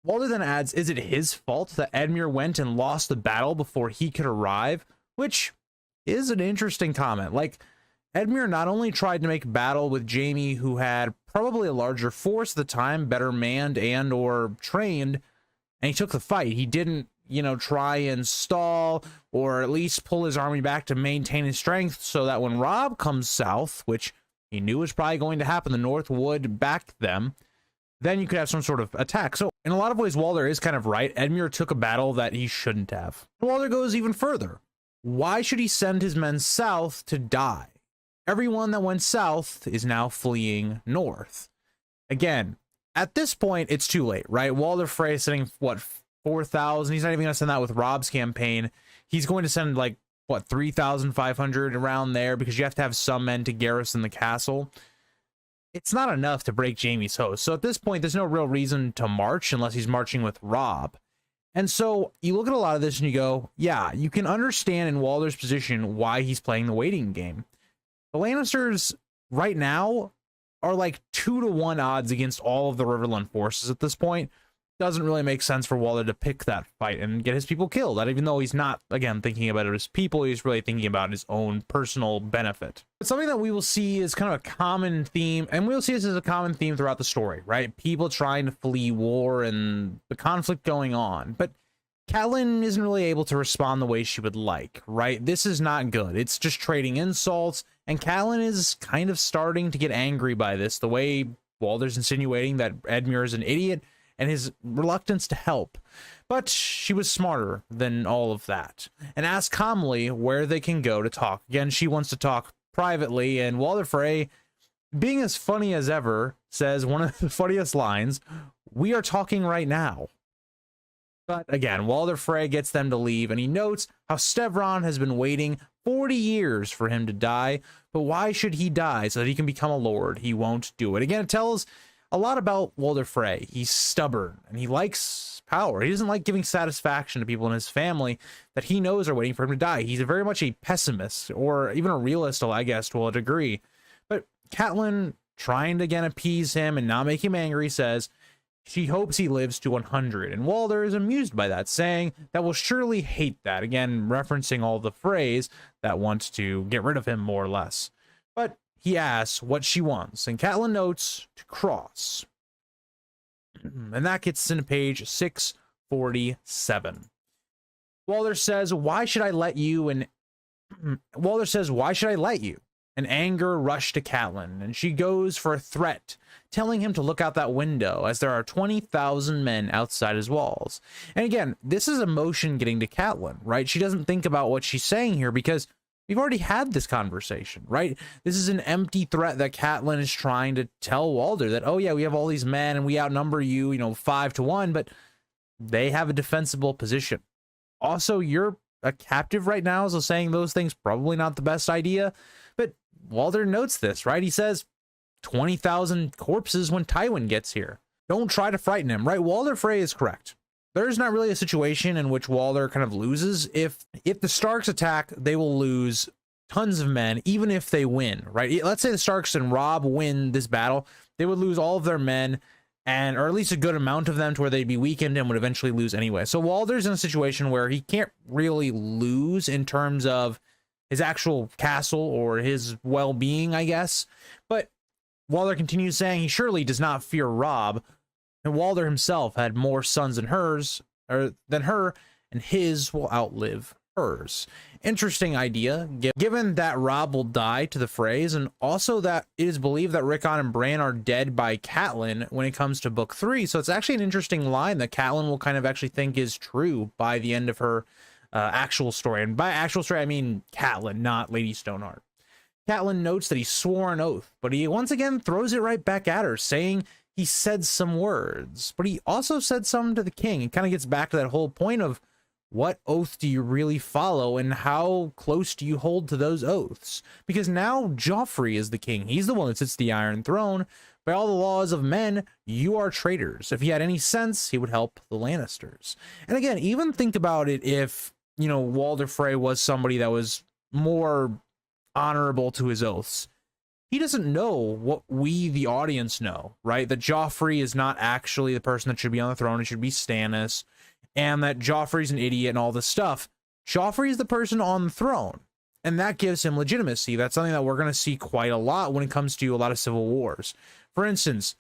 fault that Edmure went and lost the battle before he could arrive? Which is an interesting comment. Like, Edmure not only tried to make battle with Jaime, who had probably a larger force at the time, better manned and or trained, and he took the fight. He didn't, you know, try and stall or at least pull his army back to maintain his strength so that when Robb comes south, which he knew was probably going to happen, the North would back them, then you could have some sort of attack. So in a lot of ways, Walder is kind of right. Edmure took a battle that he shouldn't have. Walder goes even further. Why should he send his men south to die? Everyone that went south is now fleeing north. Again, at this point, it's too late, right? Walder Frey is sending, what, 4,000. He's not even going to send that with Robb's campaign. He's going to send, like, what, 3,500 around there, because you have to have some men to garrison the castle. It's not enough to break Jaime's host. So at this point, there's no real reason to march unless he's marching with Robb. And so you look at a lot of this and you go, yeah, you can understand in Walder's position why he's playing the waiting game. The Lannisters, right now are like 2-to-1 odds against all of the Riverland forces at this point. Doesn't really make sense for Walder to pick that fight and get his people killed. That even though he's not, again, thinking about his people, he's really thinking about his own personal benefit. But something that we will see is kind of a common theme, and we'll see this as a common theme throughout the story, right? People trying to flee war and the conflict going on. But Catelyn isn't really able to respond the way she would like, right? This is not good. It's just trading insults, and Catelyn is kind of starting to get angry by this, the way Walder's insinuating that Edmure is an idiot, and his reluctance to help. But she was smarter than all of that, and asked calmly where they can go to talk. Again, she wants to talk privately, and Walder Frey, being as funny as ever, says one of the funniest lines, "We are talking right now." But again, Walder Frey gets them to leave, and he notes how Stevron has been waiting 40 years for him to die, but why should he die so that he can become a lord? He won't do it. Again, it tells a lot about Walder Frey. He's stubborn, and he likes power. He doesn't like giving satisfaction to people in his family that he knows are waiting for him to die. He's very much a pessimist, or even a realist, I guess, to a degree. But Catelyn, trying to again appease him and not make him angry, says she hopes he lives to 100, and Walder is amused by that, saying that will surely hate that, again referencing all the Freys that want to get rid of him more or less. But he asks what she wants, and Catelyn notes to cross, and that gets into page 647. Walder says, "Why should I let you?" And Walder says, "Why should I let you?" And anger rushed to Catelyn, and she goes for a threat, telling him to look out that window as there are 20,000 men outside his walls. And again, this is emotion getting to Catelyn, right? She doesn't think about what she's saying here because we've already had this conversation, right? This is an empty threat that Catelyn is trying to tell Walder that, oh yeah, we have all these men and we outnumber you, 5-to-1, but they have a defensible position. Also, you're a captive right now, so saying those things probably not the best idea. But Walder notes this, right? He says 20,000 corpses when Tywin gets here. Don't try to frighten him, right? Walder Frey is correct. There's not really a situation in which Walder kind of loses. If the Starks attack, they will lose tons of men, even if they win, right? Let's say the Starks and Robb win this battle, they would lose all of their men, or at least a good amount of them to where they'd be weakened and would eventually lose anyway. So Walder's in a situation where he can't really lose in terms of his actual castle or his well-being, I guess. But Walder continues saying he surely does not fear Robb, and Walder himself had more sons than her, and his will outlive hers. Interesting idea, given that Robb will die to the Freys, and also that it is believed that Rickon and Bran are dead by Catelyn when it comes to book 3. So it's actually an interesting line that Catelyn will kind of actually think is true by the end of her actual story. And by actual story, I mean Catelyn, not Lady Stoneheart. Catelyn notes that he swore an oath, but he once again throws it right back at her, saying he said some words, but he also said some to the king. It kind of gets back to that whole point of what oath do you really follow and how close do you hold to those oaths? Because now Joffrey is the king. He's the one that sits the Iron Throne. By all the laws of men, you are traitors. If he had any sense, he would help the Lannisters. And again, even think about it if, Walder Frey was somebody that was more honorable to his oaths. He doesn't know what we, the audience, know, right? That Joffrey is not actually the person that should be on the throne. It should be Stannis. And that Joffrey's an idiot and all this stuff. Joffrey is the person on the throne. And that gives him legitimacy. That's something that we're going to see quite a lot when it comes to a lot of civil wars. For instance,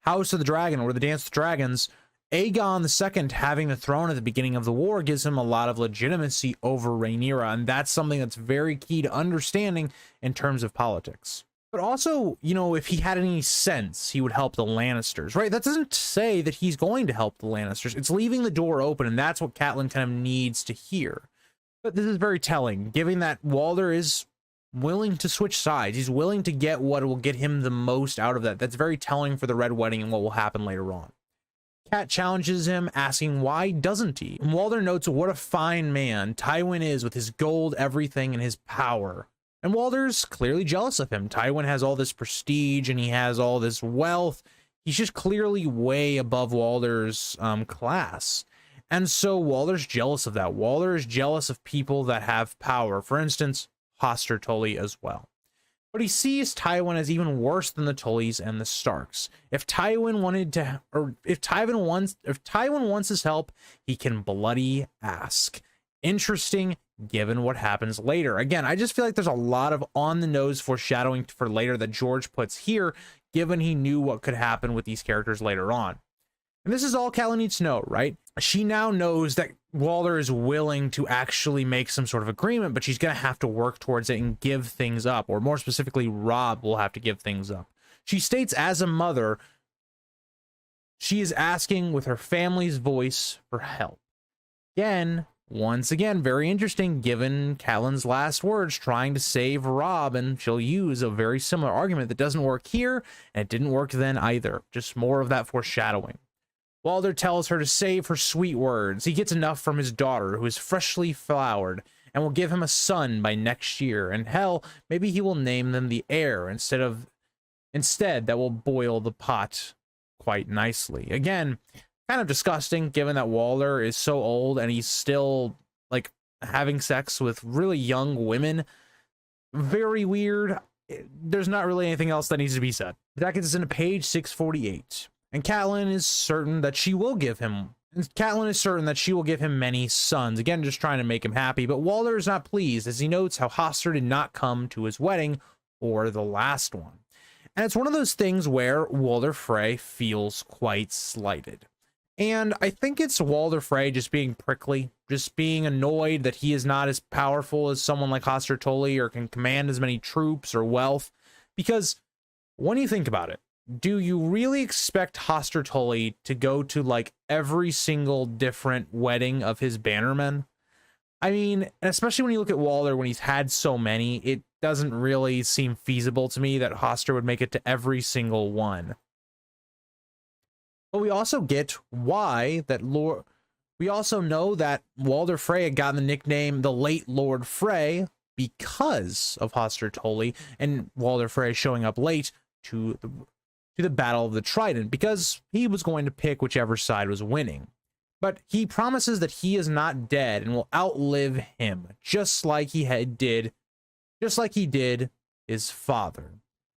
House of the Dragon or the Dance of the Dragons, Aegon II having the throne at the beginning of the war gives him a lot of legitimacy over Rhaenyra, and that's something that's very key to understanding in terms of politics. But also, if he had any sense, he would help the Lannisters, right? That doesn't say that he's going to help the Lannisters. It's leaving the door open, and that's what Catelyn kind of needs to hear. But this is very telling, given that Walder is willing to switch sides. He's willing to get what will get him the most out of that. That's very telling for the Red Wedding and what will happen later on. Cat challenges him, asking why doesn't he? And Walder notes what a fine man Tywin is with his gold, everything, and his power. And Walder's clearly jealous of him. Tywin has all this prestige and he has all this wealth. He's just clearly way above Walder's class. And so Walder's jealous of that. Walder is jealous of people that have power. For instance, Hoster Tully as well. But he sees Tywin as even worse than the Tullys and the Starks. If Tywin wants his help, he can bloody ask. Interesting, given what happens later. Again, I just feel like there's a lot of on-the-nose foreshadowing for later that George puts here, given he knew what could happen with these characters later on. And this is all Catelyn needs to know, right? She now knows that Walder is willing to actually make some sort of agreement, but she's going to have to work towards it and give things up, or more specifically, Robb will have to give things up. She states, as a mother, she is asking with her family's voice for help. Once again, very interesting, given Catelyn's last words, trying to save Robb, and she'll use a very similar argument that doesn't work here, and it didn't work then either. Just more of that foreshadowing. Walder tells her to save her sweet words. He gets enough from his daughter, who is freshly flowered, and will give him a son by next year. And hell, maybe he will name them the heir instead that will boil the pot quite nicely. Again, kind of disgusting, given that Walder is so old and he's still like having sex with really young women. Very weird. There's not really anything else that needs to be said. That gets us into page 648. And Catelyn is certain that she will give him many sons. Again, just trying to make him happy. But Walder is not pleased, as he notes how Hoster did not come to his wedding or the last one. And it's one of those things where Walder Frey feels quite slighted. And I think it's Walder Frey just being prickly, just being annoyed that he is not as powerful as someone like Hoster Tully or can command as many troops or wealth. Because when you think about it, do you really expect Hoster Tully to go to like every single different wedding of his bannermen? I mean, especially when you look at Walder, when he's had so many, it doesn't really seem feasible to me that Hoster would make it to every single one. But we also get why that we also know that Walder Frey had gotten the nickname the late Lord Frey because of Hoster Tully and Walder Frey showing up late to the Battle of the Trident, because he was going to pick whichever side was winning. But he promises that he is not dead and will outlive him, just like he did his father.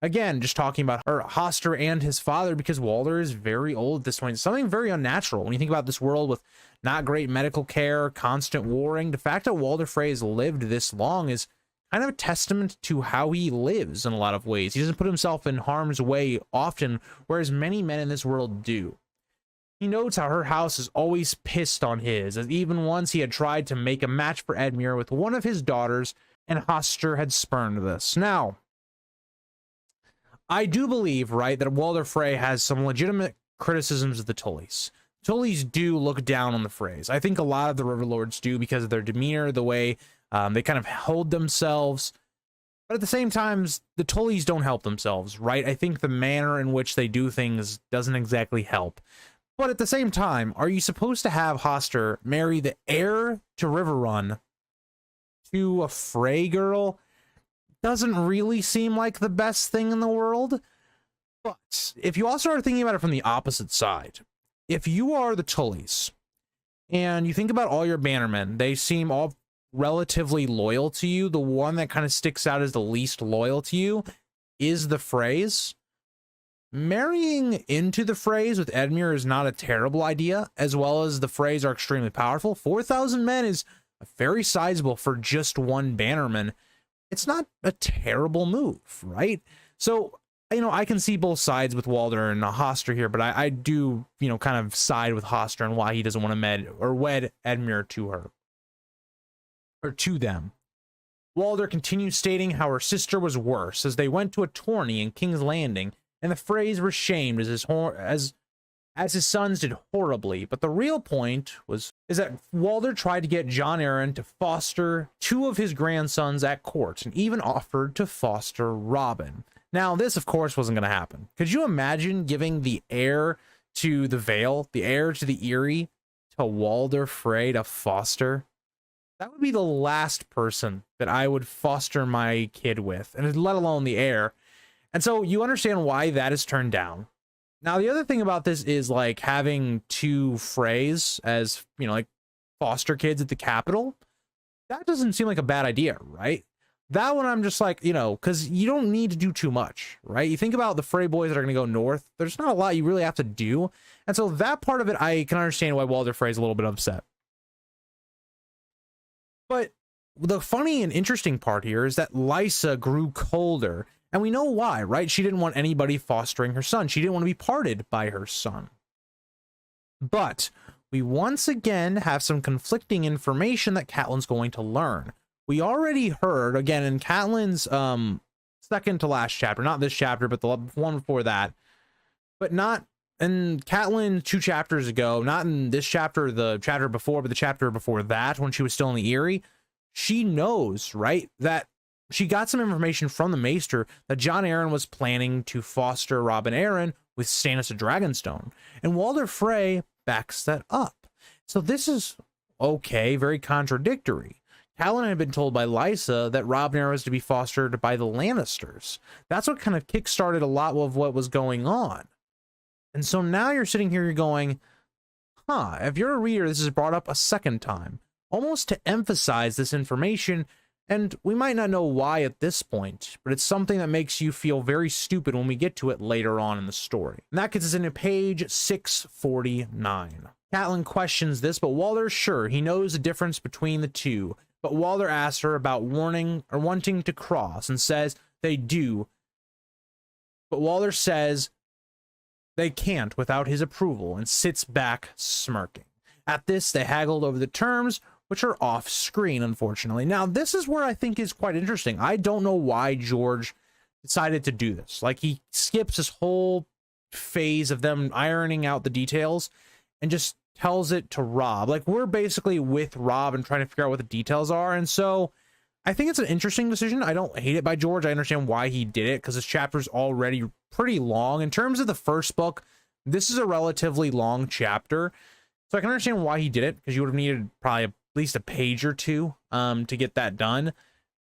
Again, just talking about Hoster and his father, because Walder is very old at this point. It's something very unnatural when you think about this world with not great medical care, constant warring. The fact that Walder Frey has lived this long is kind of a testament to how he lives in a lot of ways. He doesn't put himself in harm's way often, whereas many men in this world do. He notes how her house is always pissed on his, as even once he had tried to make a match for Edmure with one of his daughters, and Hoster had spurned this. Now, I do believe, right, that Walder Frey has some legitimate criticisms of the Tullys. Tullys do look down on the Freys. I think a lot of the Riverlords do, because of their demeanor, the way they kind of hold themselves. But at the same time, the Tullys don't help themselves, right? I think the manner in which they do things doesn't exactly help. But at the same time, are you supposed to have Hoster marry the heir to Riverrun to a Frey girl? Doesn't really seem like the best thing in the world. But if you also are thinking about it from the opposite side, if you are the Tullys and you think about all your bannermen, they seem all relatively loyal to you. The one that kind of sticks out as the least loyal to you is the Freys. Marrying into the Freys with Edmure is not a terrible idea, as well as the Freys are extremely powerful. 4,000 men is very sizable for just one bannerman. It's not a terrible move, right? So, you know, I can see both sides with Walder and Hoster here, but I do, you know, kind of side with Hoster and why he doesn't want to wed Edmure to her. Or to them. Walder continues stating how her sister was worse, as they went to a tourney in King's Landing, and the Freys were shamed as his sons did horribly. But the real point is that Walder tried to get Jon Arryn to foster two of his grandsons at court, and even offered to foster Robin. Now, this, of course, wasn't going to happen. Could you imagine giving the heir to the Vale, the heir to the Eyrie, to Walder Frey to foster? That would be the last person that I would foster my kid with, and let alone the heir. And so you understand why that is turned down. Now, the other thing about this is, like, having two Freys as, you know, like, foster kids at the capital. That doesn't seem like a bad idea, right? That one I'm just like, you know, because you don't need to do too much, right? You think about the Frey boys that are going to go north. There's not a lot you really have to do. And so that part of it, I can understand why Walder Frey's a little bit upset. But the funny and interesting part here is that Lysa grew colder. And we know why, right? She didn't want anybody fostering her son. She didn't want to be parted by her son. But we once again have some conflicting information that Catelyn's going to learn. We already heard, again, in Catelyn's second to last chapter, not this chapter, but the one before that, but not in Catelyn 2 chapters ago, not in this chapter, the chapter before, but the chapter before that, when she was still in the Eyrie. She knows, right, that she got some information from the Maester that Jon Arryn was planning to foster Robb and Arryn with Stannis of Dragonstone. And Walder Frey backs that up. So this is, okay, very contradictory. Catelyn had been told by Lysa that Robb and Arryn was to be fostered by the Lannisters. That's what kind of kickstarted a lot of what was going on. And so now you're sitting here, you're going, huh, if you're a reader, this is brought up a second time, almost to emphasize this information. And we might not know why at this point, but it's something that makes you feel very stupid when we get to it later on in the story. And that gets us into page 649. Catelyn questions this, but Walder's sure he knows the difference between the two. But Walder asks her about warning or wanting to cross and says they do. But Walder says they can't without his approval and sits back smirking. At this, they haggled over the terms, which are off screen, unfortunately. Now, this is where I think is quite interesting. I don't know why George decided to do this. Like, he skips this whole phase of them ironing out the details and just tells it to Robb. Like, we're basically with Robb and trying to figure out what the details are. And so I think it's an interesting decision. I don't hate it by George. I understand why he did it, because this chapter's already pretty long. In terms of the first book, this is a relatively long chapter. So I can understand why he did it, because you would have needed probably at least a page or two to get that done.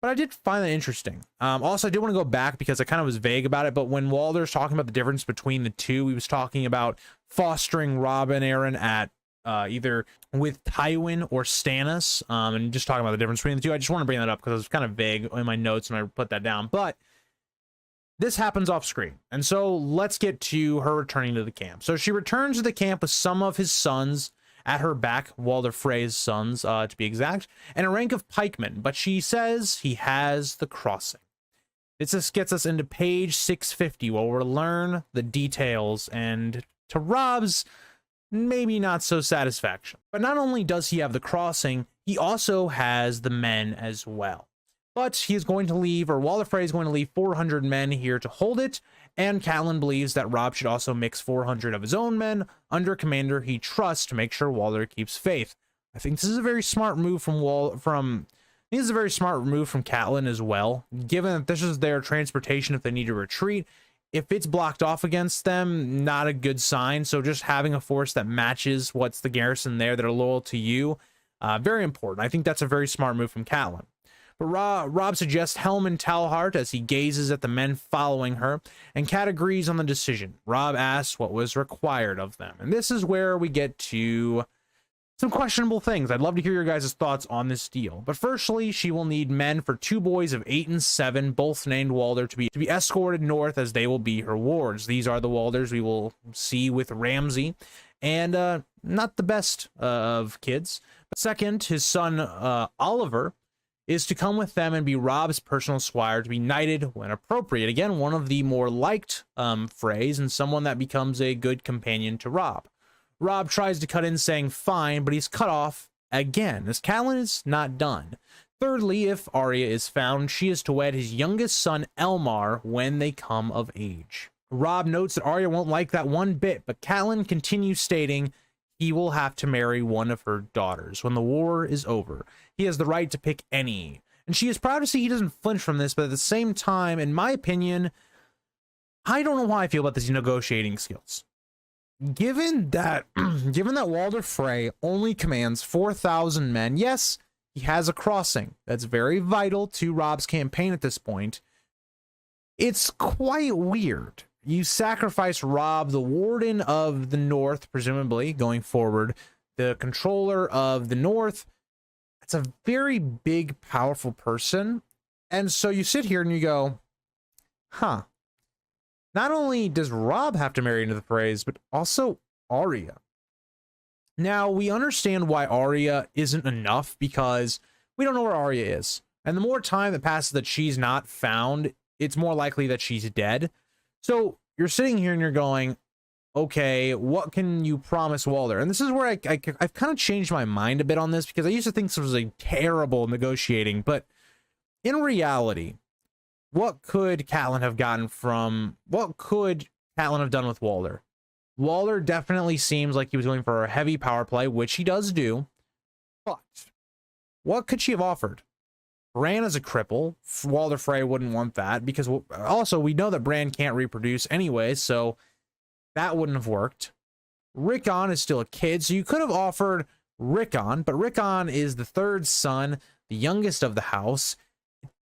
But I did find that interesting. Also, I did want to go back because I kind of was vague about it, but when Walder's talking about the difference between the two, he was talking about fostering Robb and Arryn at either with Tywin or Stannis, and just talking about the difference between the two. I just want to bring that up because it was kind of vague in my notes and I put that down. But this happens off screen. And so let's get to her returning to the camp. So she returns to the camp with some of his sons at her back, Walder Frey's sons, to be exact, and a rank of pikemen. But she says he has the crossing. This just gets us into page 650, where we'll learn the details, and to Robb's maybe not so satisfaction. But not only does he have the crossing, he also has the men as well. But he is going to leave, or Walder Frey is going to leave 400 men here to hold it, and Catelyn believes that Robb should also mix 400 of his own men under a commander he trusts to make sure Walder keeps faith. I think this is a very smart move from Catelyn as well, given that this is their transportation if they need to retreat. If it's blocked off against them, not a good sign. So just having a force that matches what's the garrison there that are loyal to you, very important. I think that's a very smart move from Catelyn. But Robb suggests Helm and Talhart as he gazes at the men following her, and Cat agrees on the decision. Robb asks what was required of them. And this is where we get to some questionable things. I'd love to hear your guys' thoughts on this deal. But firstly, she will need men for 2 boys of 8 and 7, both named Walder, to be escorted north, as they will be her wards. These are the Walders we will see with Ramsay, and not the best of kids. But second, his son Oliver is to come with them and be Robb's personal squire, to be knighted when appropriate. Again, one of the more liked Freys, and someone that becomes a good companion to Robb. Robb tries to cut in saying fine, but he's cut off again, as Catelyn is not done. Thirdly, if Arya is found, she is to wed his youngest son Elmar when they come of age. Robb notes that Arya won't like that one bit, but Catelyn continues stating he will have to marry one of her daughters when the war is over. He has the right to pick any. And she is proud to see he doesn't flinch from this, but at the same time, in my opinion, I don't know how I feel about these negotiating skills. Given that Walder Frey only commands 4,000 men, yes, he has a crossing. That's very vital to Robb's campaign at this point. It's quite weird. You sacrifice Robb, the Warden of the North, presumably, going forward, the controller of the North. It's a very big, powerful person, And so you sit here and you go, huh, not only does Robb have to marry into the phrase, but also Arya. Now, we understand why Arya isn't enough because we don't know where Arya is. And the more time that passes that she's not found, it's more likely that she's dead. So you're sitting here and you're going, okay, what can you promise Walder? And this is where I've kind of changed my mind a bit on this, because I used to think this was a terrible negotiating. But in reality, what could Catelyn have gotten from... What could Catelyn have done with Walder? Walder definitely seems like he was going for a heavy power play, which he does do. But what could she have offered? Bran is a cripple. Walder Frey wouldn't want that, because also we know that Bran can't reproduce anyway, so that wouldn't have worked. Rickon is still a kid, so you could have offered Rickon, but Rickon is the third son, the youngest of the house.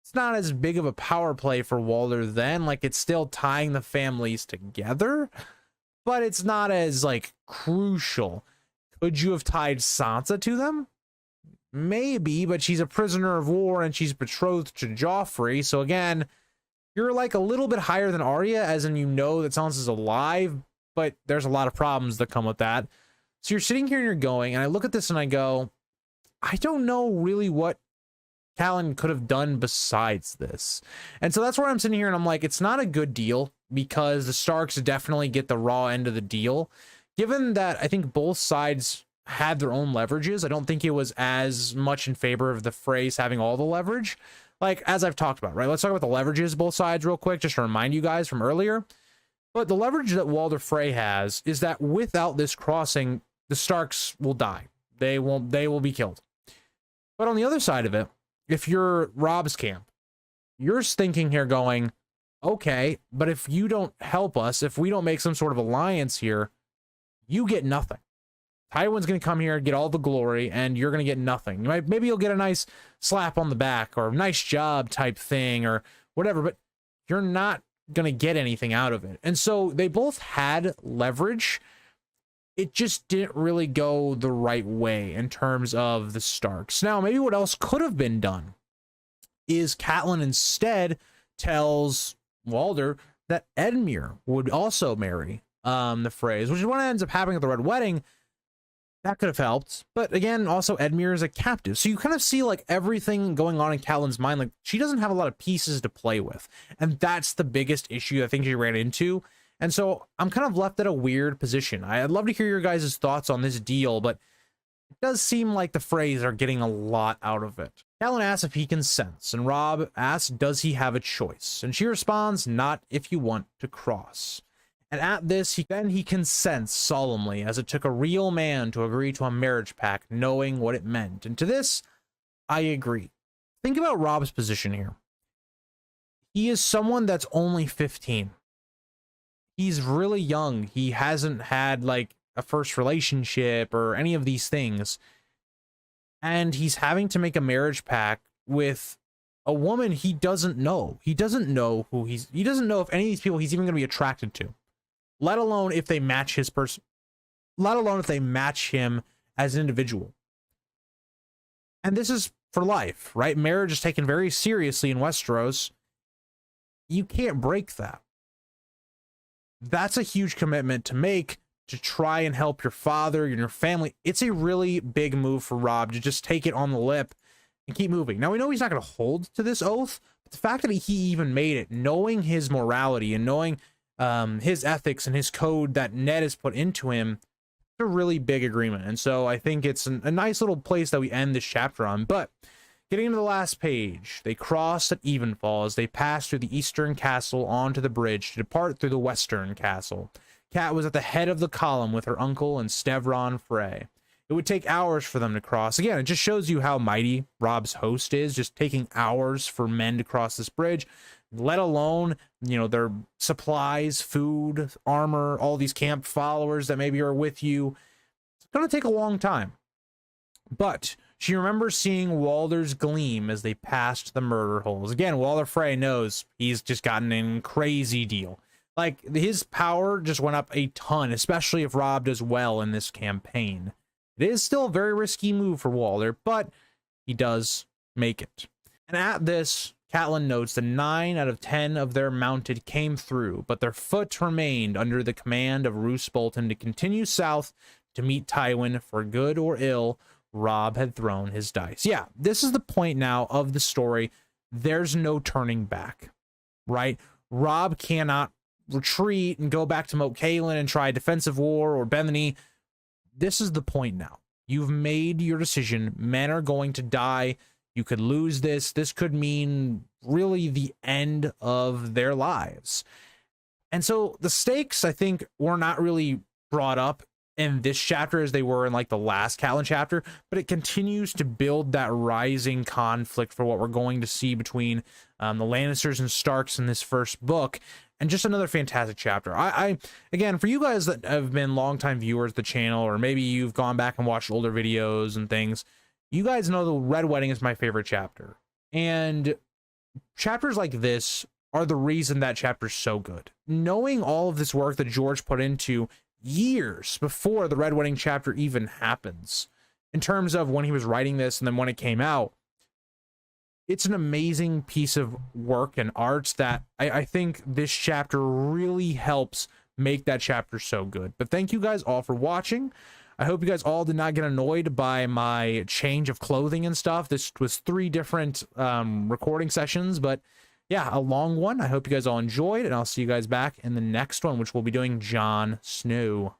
It's not as big of a power play for Walder then, like it's still tying the families together, but it's not as like crucial. Could you have tied Sansa to them? Maybe, but she's a prisoner of war and she's betrothed to Joffrey. So again, you're like a little bit higher than Arya, as in you know that Sansa's alive, but there's a lot of problems that come with that. So you're sitting here and you're going, and I look at this and I go, I don't know really what Catelyn could have done besides this. And so that's where I'm sitting here and I'm like, it's not a good deal, because the Starks definitely get the raw end of the deal. Given that I think both sides had their own leverages, I don't think it was as much in favor of the Freys having all the leverage. Like, as I've talked about, right? Let's talk about the leverages, both sides, real quick, just to remind you guys from earlier. But the leverage that Walder Frey has is that without this crossing, the Starks will die. They will be killed. But on the other side of it, if you're Robb's camp, you're thinking here going, okay, but if you don't help us, if we don't make some sort of alliance here, you get nothing. Tywin's going to come here and get all the glory, and you're going to get nothing. Maybe you'll get a nice slap on the back or nice job type thing or whatever, but you're not going to get anything out of it. And so they both had leverage. It just didn't really go the right way in terms of the Starks. Now, maybe what else could have been done is Catelyn instead tells Walder that Edmure would also marry the Freys, which is what ends up happening at the Red Wedding. That could have helped. But again, also Edmure is a captive. So you kind of see like everything going on in Catelyn's mind. Like, she doesn't have a lot of pieces to play with. And that's the biggest issue I think she ran into. And so I'm kind of left at a weird position. I'd love to hear your guys' thoughts on this deal, but it does seem like the Freys are getting a lot out of it. Catelyn asks if he consents, and Robb asks, does he have a choice? And she responds, not if you want to cross. And at this, he consents solemnly, as it took a real man to agree to a marriage pact, knowing what it meant. And to this, I agree. Think about Robb's position here. He is someone that's only 15. He's really young. He hasn't had like a first relationship or any of these things. And he's having to make a marriage pact with a woman he doesn't know. He doesn't know who he doesn't know if any of these people he's even going to be attracted to. Let alone if they match his person, let alone if they match him as an individual. And this is for life, right? Marriage is taken very seriously in Westeros. You can't break that. That's a huge commitment to make to try and help your father and your family. It's a really big move for Robb to just take it on the lip and keep moving. Now, we know he's not going to hold to this oath, but the fact that he even made it, knowing his morality and knowing his ethics and his code that Ned has put into him, it's a really big agreement. And so I think it's a nice little place that we end this chapter on. But getting into the last page, they cross at evenfall as they pass through the eastern castle onto the bridge to depart through the western castle. Cat was at the head of the column with her uncle and Stevron Frey. It would take hours for them to cross. Again, it just shows you how mighty Robb's host is, just taking hours for men to cross this bridge, let alone, you know, their supplies, food, armor, all these camp followers that maybe are with you. It's going to take a long time. But she remembers seeing Walder's gleam as they passed the murder holes. Again, Walder Frey knows he's just gotten a crazy deal. Like, his power just went up a ton, especially if Robb does well in this campaign. It is still a very risky move for Walder, but he does make it. And at this, Catelyn notes that 9 out of 10 of their mounted came through, but their foot remained under the command of Roose Bolton to continue south to meet Tywin. For good or ill, Robb had thrown his dice. Yeah, this is the point now of the story. There's no turning back, right? Robb cannot retreat and go back to Moat Cailin and try a defensive war or bend the knee. This is the point now. You've made your decision. Men are going to die. You could lose this. This could mean really the end of their lives. And so the stakes, I think, were not really brought up in this chapter as they were in like the last Catelyn chapter, but it continues to build that rising conflict for what we're going to see between the Lannisters and Starks in this first book. And just another fantastic chapter. I again, for you guys that have been longtime viewers of the channel, or maybe you've gone back and watched older videos and things, you guys know the Red Wedding is my favorite chapter. And chapters like this are the reason that chapter's so good. Knowing all of this work that George put into years before the Red Wedding chapter even happens, in terms of when he was writing this and then when it came out, it's an amazing piece of work and art that I think this chapter really helps make that chapter so good. But thank you guys all for watching. I hope you guys all did not get annoyed by my change of clothing and stuff. This was 3 different recording sessions, but yeah, a long one. I hope you guys all enjoyed, and I'll see you guys back in the next one, which we'll be doing Jon Snow.